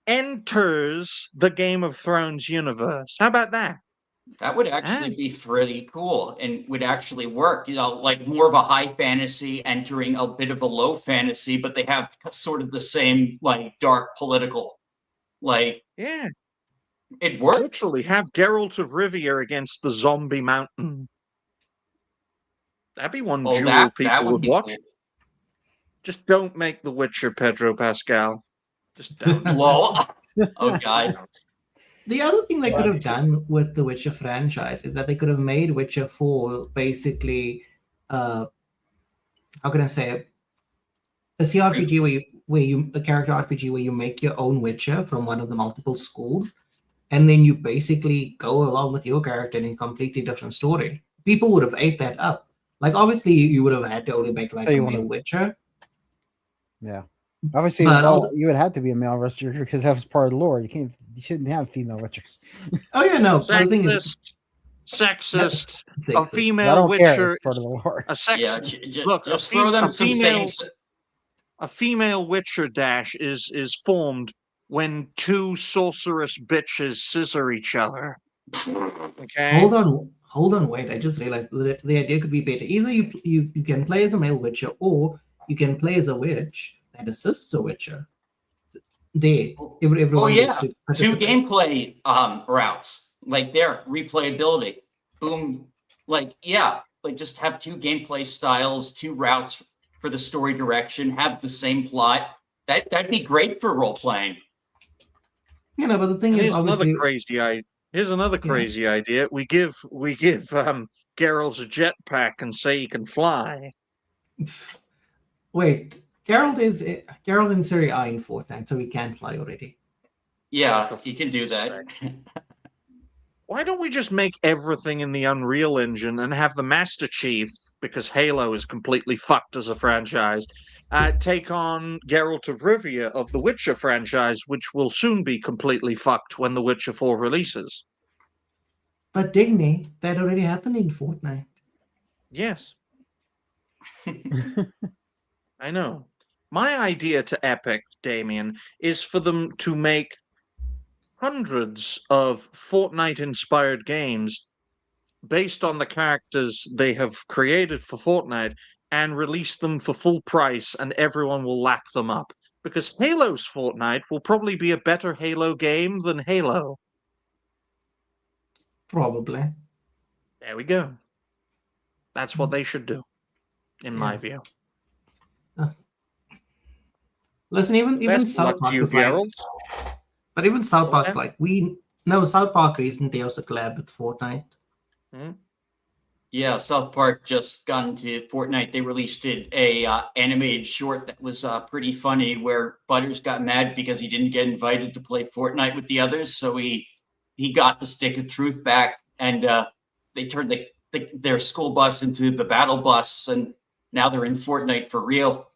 enters the Game of Thrones universe. How about that? That would actually be pretty cool and would actually work. Like more of a high fantasy entering a bit of a low fantasy, but they have sort of the same like dark political. Like, yeah, it worked. Literally have Geralt of Rivia against the zombie mountain. That'd be one jewel people would watch. Cool. Just don't make The Witcher Pedro Pascal. Just don't. Lol. Oh god. The other thing they could have done with the Witcher franchise is that they could have made Witcher 4 basically, how can I say it? A CRPG a character RPG where you make your own Witcher from one of the multiple schools, and then you basically go along with your character in a completely different story. People would have ate that up. Like, obviously, you would have had to only make like a male Witcher. Yeah. Obviously, you would have to be a male Witcher because that was part of the lore. You shouldn't have female Witchers. Oh yeah, no. Sexist. A female Witcher. Part of the lore. A sexist. Yeah, look, just throw them some a female Witcher dash is formed when two sorceress bitches scissor each other. Okay. Hold on, wait. I just realized that the idea could be better. Either you can play as a male Witcher, or you can play as a witch that assists a Witcher. Everyone two gameplay routes. Like their replayability. Boom. Like, yeah. Like just have two gameplay styles, two routes for the story direction, have the same plot. That'd be great for role playing. You know, but the thing is, here's another crazy idea. We give Geralt a jetpack and say he can fly. Wait, Geralt in Serie A in Fortnite, so he can fly already. Yeah, he can do that. Why don't we just make everything in the Unreal Engine and have the Master Chief, because Halo is completely fucked as a franchise, take on Geralt of Rivia of the Witcher franchise, which will soon be completely fucked when The Witcher 4 releases. But Digny, that already happened in Fortnite. Yes. I know. My idea to Epic, Damien, is for them to make hundreds of Fortnite-inspired games based on the characters they have created for Fortnite and release them for full price, and everyone will lap them up. Because Halo's Fortnite will probably be a better Halo game than Halo. Probably. There we go. That's what they should do, in my view. Listen, even South Park is like... But even South Park's like, South Park recently was a collab with Fortnite. Hmm? Yeah, South Park just got into Fortnite. They released a animated short that was pretty funny, where Butters got mad because he didn't get invited to play Fortnite with the others, so he got the stick of truth back, and they turned their school bus into the battle bus, and now they're in Fortnite for real.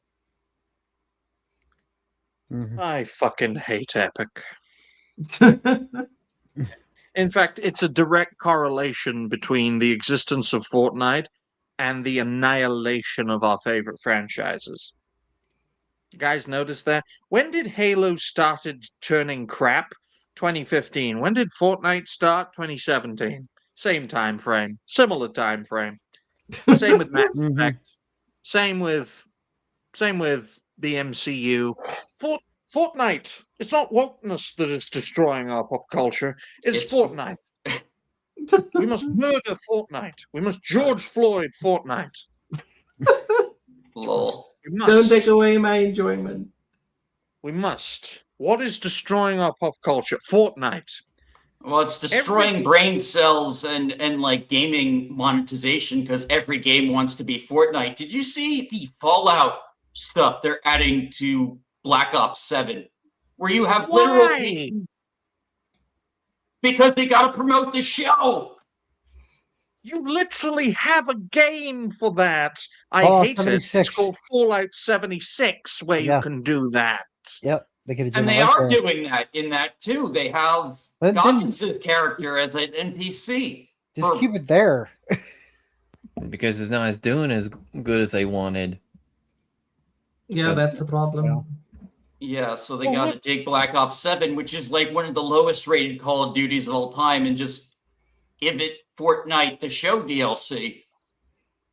Mm-hmm. I fucking hate Epic. In fact, it's a direct correlation between the existence of Fortnite and the annihilation of our favorite franchises. You guys notice that? When did Halo started turning crap? 2015. When did Fortnite start? 2017. Same time frame. Similar time frame. Same with Mass Effect. Same with the MCU. Fortnite. It's not wokeness that is destroying our pop culture. It's Fortnite. We must murder Fortnite. We must George Floyd Fortnite. Lol. Don't take away my enjoyment. We must. What is destroying our pop culture? Fortnite. Well, it's destroying brain cells and like gaming monetization, because every game wants to be Fortnite. Did you see the Fallout stuff they're adding to Black Ops 7? Where you have literally... Because they got to promote the show. You literally have a game for that. I hate 76. It. It's called Fallout 76, where you can do that. Yep. And they are doing that in that too. They have Goggins' character as an NPC. Just keep it there. Because it's not as doing as good as they wanted. Yeah, So- that's the problem. Well. Yeah, so they Well, got what- to take Black Ops 7, which is like one of the lowest rated Call of Duties of all time, and just give it Fortnite the show DLC.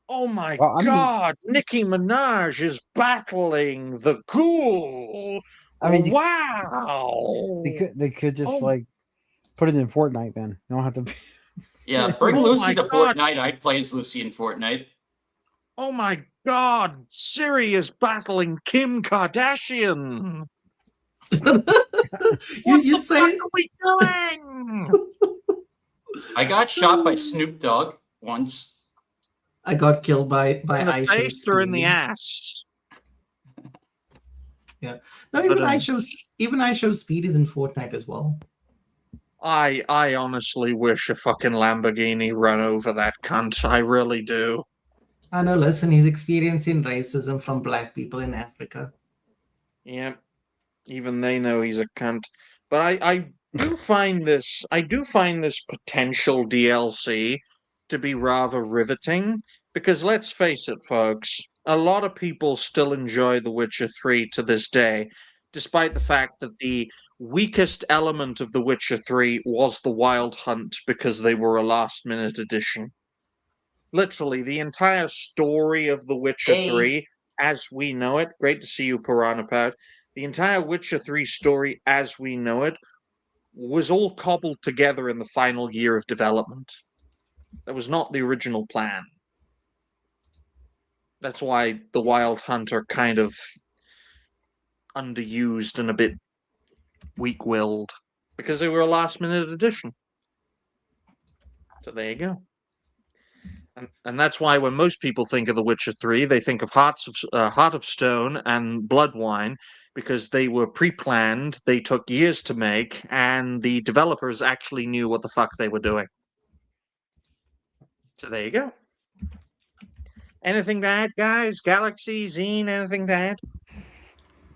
Oh my Well, I mean- God! Nicki Minaj is battling the ghoul. I mean, Wow! they could just Oh. like put it in Fortnite. Then you don't have to. Yeah, bring Oh Lucy my to God. Fortnite. I'd play as Lucy in Fortnite. Oh my God! Siri is battling Kim Kardashian. What you the say fuck are we doing? I got shot by Snoop Dogg once. I got killed by In the I Show face or in the Speed. ass? No, But, even I Show Speed is in Fortnite as well. I honestly wish a fucking Lamborghini run over that cunt. I really do. I know. Listen, he's experiencing racism from black people in Africa. Yeah, even they know he's a cunt. But I do find this potential DLC to be rather riveting because let's face it, folks, a lot of people still enjoy The Witcher 3 to this day, despite the fact that the weakest element of The Witcher 3 was the Wild Hunt because they were a last minute addition. Literally, the entire story of The Witcher Hey. 3, as we know it, great to see you, Piranha Pad. The entire Witcher 3 story, as we know it, was all cobbled together in the final year of development. That was not the original plan. That's why the Wild Hunt are kind of underused and a bit weak-willed, because they were a last-minute addition. So there you go. And that's why when most people think of The Witcher 3, they think of Heart of Stone and Bloodwine, because they were pre-planned, they took years to make, and the developers actually knew what the fuck they were doing. So there you go. Anything to add, guys? Galaxy, Xeen, anything to add?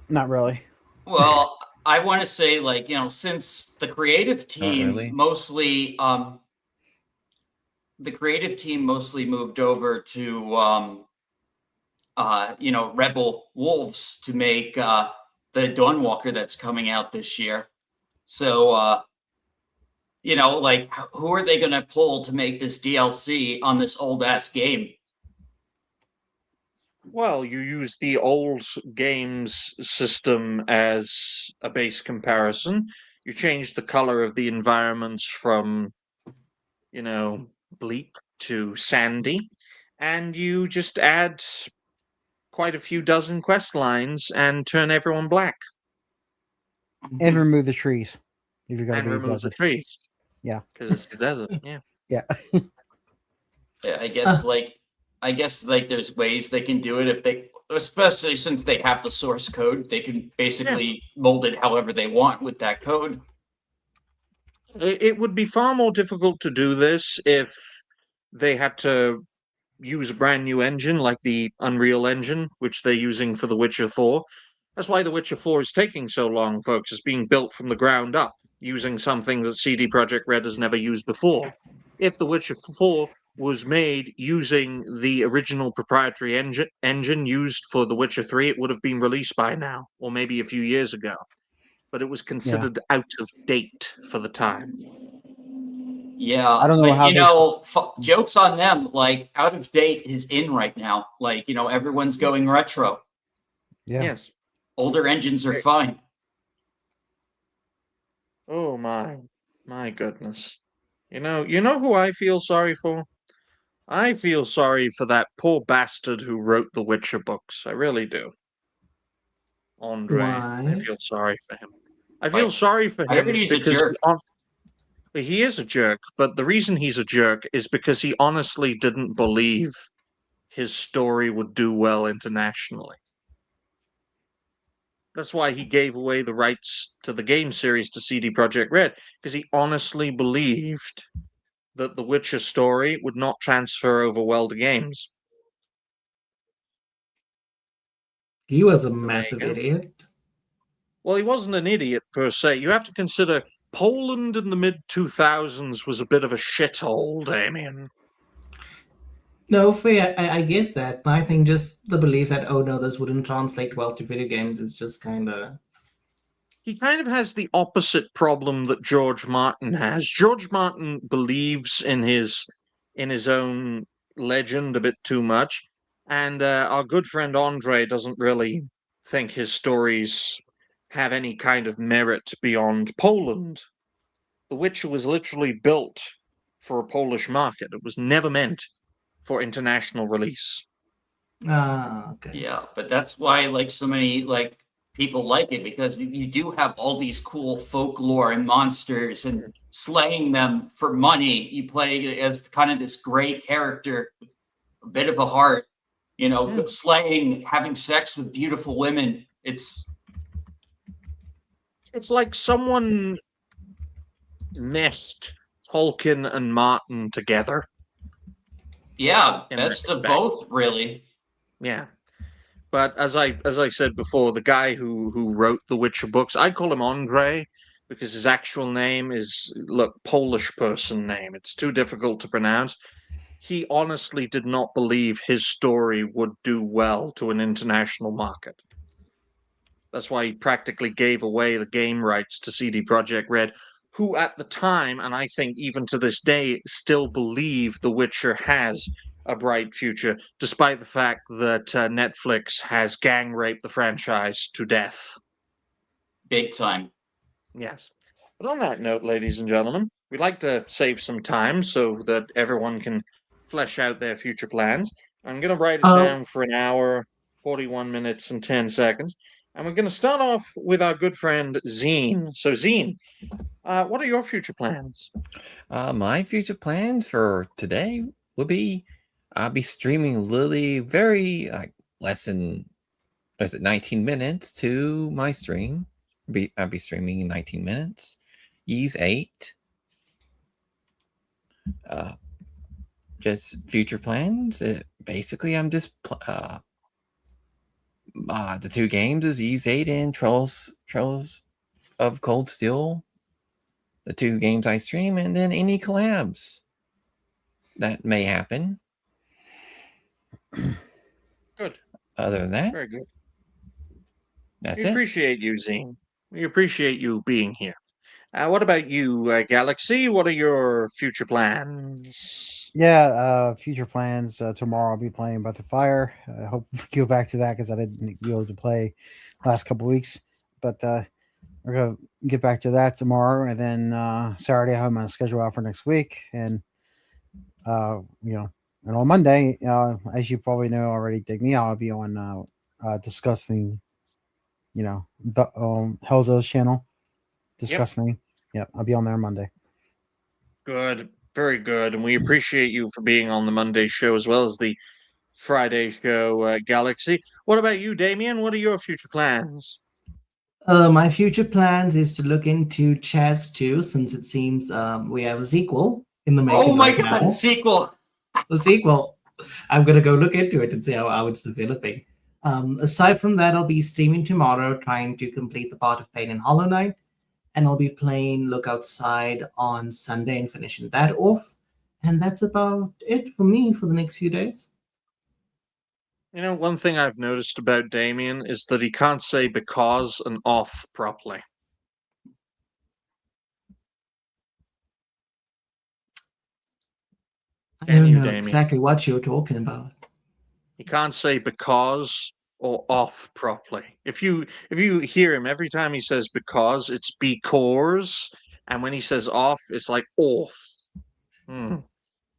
Not really. Well, I want to say, like, since the creative team really. mostly, moved over to, Rebel Wolves to make the Dawnwalker that's coming out this year. So, like, who are they going to pull to make this DLC on this old ass game? Well, you use the old games system as a base comparison. You change the color of the environments from, bleak to sandy, and you just add quite a few dozen quest lines and turn everyone black And remove the trees. If you're gonna and be a remove the desert. trees. Yeah. Because it's the desert. Yeah. Yeah. Yeah, I guess there's ways they can do it if they, especially since they have the source code, they can basically mold it however they want with that code. It would be far more difficult to do this if they had to use a brand new engine like the Unreal Engine, which they're using for The Witcher 4. That's why The Witcher 4 is taking so long, folks. It's being built from the ground up, using something that CD Projekt Red has never used before. If The Witcher 4 was made using the original proprietary engine used for The Witcher 3, it would have been released by now, or maybe a few years ago. But it was considered out of date for the time. Yeah, I don't know but how jokes on them. Like, out of date is in right now. Like, everyone's going retro. Yeah. Yes. Older engines are fine. Oh my goodness. You know who I feel sorry for? I feel sorry for that poor bastard who wrote the Witcher books. I really do. Andre. I Why? feel sorry for him. I feel sorry for I him heard he's a because jerk. he is a jerk, but the reason he's a jerk is because he honestly didn't believe his story would do well internationally. That's why he gave away the rights to the game series to CD Projekt Red, because he honestly believed that the Witcher story would not transfer over well to games. He was a there you massive go. idiot. Well, he wasn't an idiot per se. You have to consider Poland in the mid-2000s was a bit of a shithole, Damien. No, fair. I get that, but I think just the belief that, oh no, this wouldn't translate well to video games is just kind of. He kind of has the opposite problem that George Martin has. George Martin believes in his own legend a bit too much, and our good friend Andre doesn't really think his stories have any kind of merit beyond Poland. The Witcher was literally built for a Polish market. It was never meant for international release. Ah, okay. Yeah, but that's why like so many like people like it, because you do have all these cool folklore and monsters and slaying them for money. You play as kind of this gray character with a bit of a heart, slaying, having sex with beautiful women. It's like someone meshed Tolkien and Martin together. Yeah, in best of retrospect. both, really. Yeah. But as I said before, the guy who wrote the Witcher books, I call him Andre because his actual name is Polish person name. It's too difficult to pronounce. He honestly did not believe his story would do well to an international market. That's why he practically gave away the game rights to CD Projekt Red, who at the time, and I think even to this day, still believe The Witcher has a bright future, despite the fact that Netflix has gang raped the franchise to death. Big time. Yes. But on that note, ladies and gentlemen, we'd like to save some time so that everyone can flesh out their future plans. I'm going to write it down for an hour, 41 minutes, and 10 seconds. And we're going to start off with our good friend Xeen. So, Xeen, what are your future plans? My future plans for today will be I'll be streaming Lily very less than 19 minutes to my stream. I'll be streaming in 19 minutes. Ys 8. Just future plans. Basically, I'm just the two games is Ys 8 and Trails of Cold Steel. The two games I stream, and then any collabs that may happen. Good. Other than that, Very good. That's We appreciate you, Xeen. We appreciate you being here. What about you, Galaxy? What are your future plans? Yeah, future plans. Tomorrow I'll be playing Breath of Fire. I hope we go back to that because I didn't be able to play last couple weeks. But we're gonna get back to that tomorrow, and then Saturday I have my schedule out for next week, and and on Monday, as you probably know already, Digny, I'll be on discussing, Hellzo's channel discussing. Yep, I'll be on there Monday. Good, very good, and we appreciate you for being on the Monday show as well as the Friday show, Galaxy. What about you, Damien? What are your future plans? My future plans is to look into Chess 2, since it seems we have a sequel in the making. Oh my right god, now. sequel! The sequel. I'm gonna go look into it and see how it's developing. Aside from that, I'll be streaming tomorrow, trying to complete the part of Pain and Hollow Knight, and I'll be playing Look Outside on Sunday and finishing that off. And that's about it for me for the next few days. You know, one thing I've noticed about Damien is that he can't say because and off properly. I don't know exactly what you're talking about. He can't say because or off properly. If you hear him every time he says because, it's because, and when he says off, it's like off. It's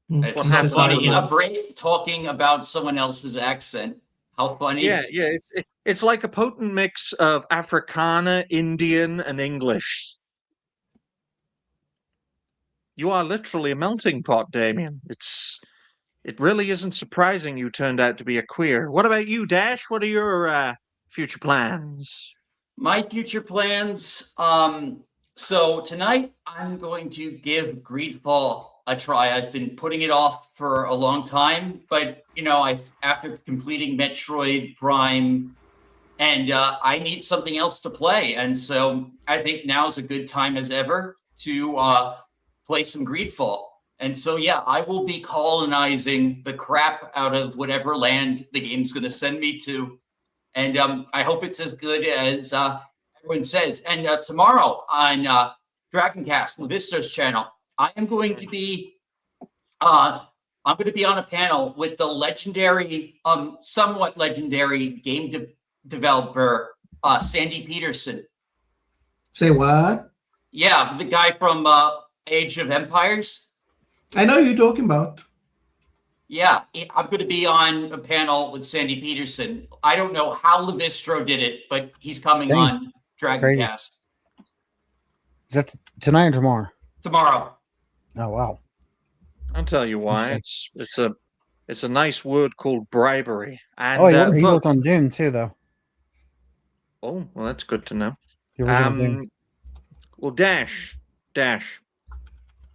What so happens funny. with A brain talking about someone else's accent. How funny! Yeah. It's like a potent mix of Afrikaner, Indian, and English. You are literally a melting pot, Damien. It really isn't surprising you turned out to be a queer. What about you, Dash? What are your future plans? My future plans. So tonight I'm going to give Greedfall a try. I've been putting it off for a long time, but after completing Metroid Prime, and I need something else to play, and so I think now's a good time as ever to play some Greedfall. And so, yeah, I will be colonizing the crap out of whatever land the game's going to send me to. And I hope it's as good as everyone says. And tomorrow on Dragoncast, Lavista's channel, I am going to be on a panel with the legendary, somewhat legendary game developer Sandy Peterson. Say what? Yeah, the guy from Age of Empires. I know who you're talking about. Yeah, I'm going to be on a panel with Sandy Peterson. I don't know how Levistro did it, but he's coming Dang. on Dragoncast Is that tonight or tomorrow? tomorrow. Oh wow. I'll tell you why. It's a nice word called bribery. And He folks, worked on Doom too, though. oh, well, that's good to know. He worked on Doom. Well, Dash,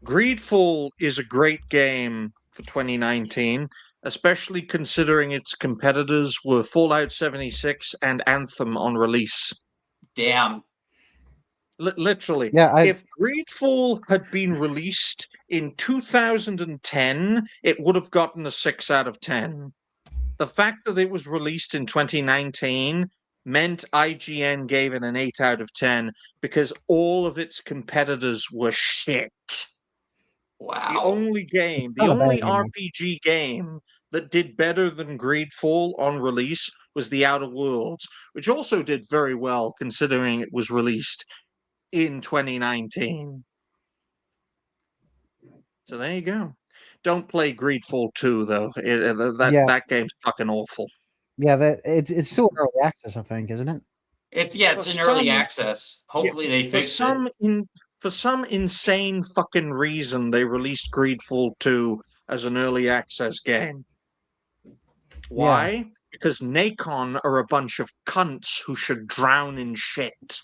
Greedfall is a great game for 2019, especially considering its competitors were Fallout 76 and Anthem on release. Damn. Literally. Yeah, if Greedfall had been released in 2010, it would have gotten a 6 out of 10. The fact that it was released in 2019 meant IGN gave it an 8 out of 10 because all of its competitors were shit. Wow. The only RPG game that did better than Greedfall on release was The Outer Worlds, which also did very well considering it was released in 2019. So there you go. Don't play Greedfall 2 though. That game's fucking awful. Yeah, it's still early access, I think, isn't it? It's in early access. Hopefully they fix it. For some insane fucking reason, they released Greedfall 2 as an early access game. Why? Yeah. Because Nacon are a bunch of cunts who should drown in shit.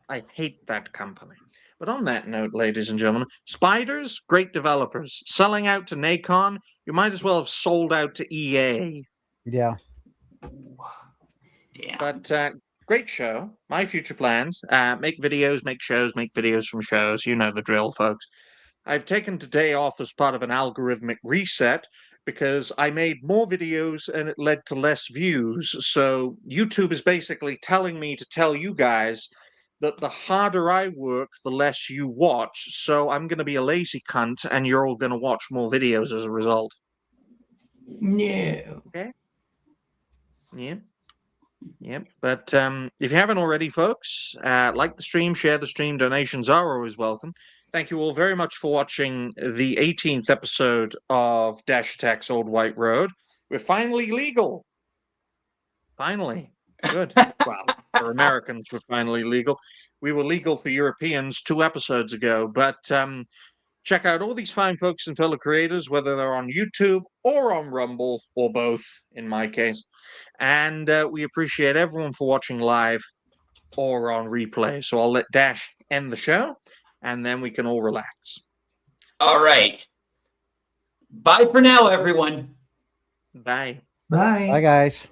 I hate that company. But on that note, ladies and gentlemen, Spiders, great developers. Selling out to Nacon, you might as well have sold out to EA. Yeah. Damn. But great show. My future plans. Make videos, make shows, make videos from shows. You know the drill, folks. I've taken today off as part of an algorithmic reset because I made more videos and it led to less views. So YouTube is basically telling me to tell you guys that the harder I work, the less you watch. So I'm going to be a lazy cunt and you're all going to watch more videos as a result. No. Okay. Yeah. Yep. But if you haven't already, folks, like the stream, share the stream. Donations are always welcome. Thank you all very much for watching the 18th episode of Dash Attack's Old White Road. We're finally legal. Finally. Good. Well, for Americans, we're finally legal. We were legal for Europeans 2 episodes ago. But check out all these fine folks and fellow creators, whether they're on YouTube or on Rumble, or both, in my case. And we appreciate everyone for watching live or on replay. So I'll let Dash end the show, and then we can all relax. All right. Bye for now, everyone. Bye. Bye. Bye, guys.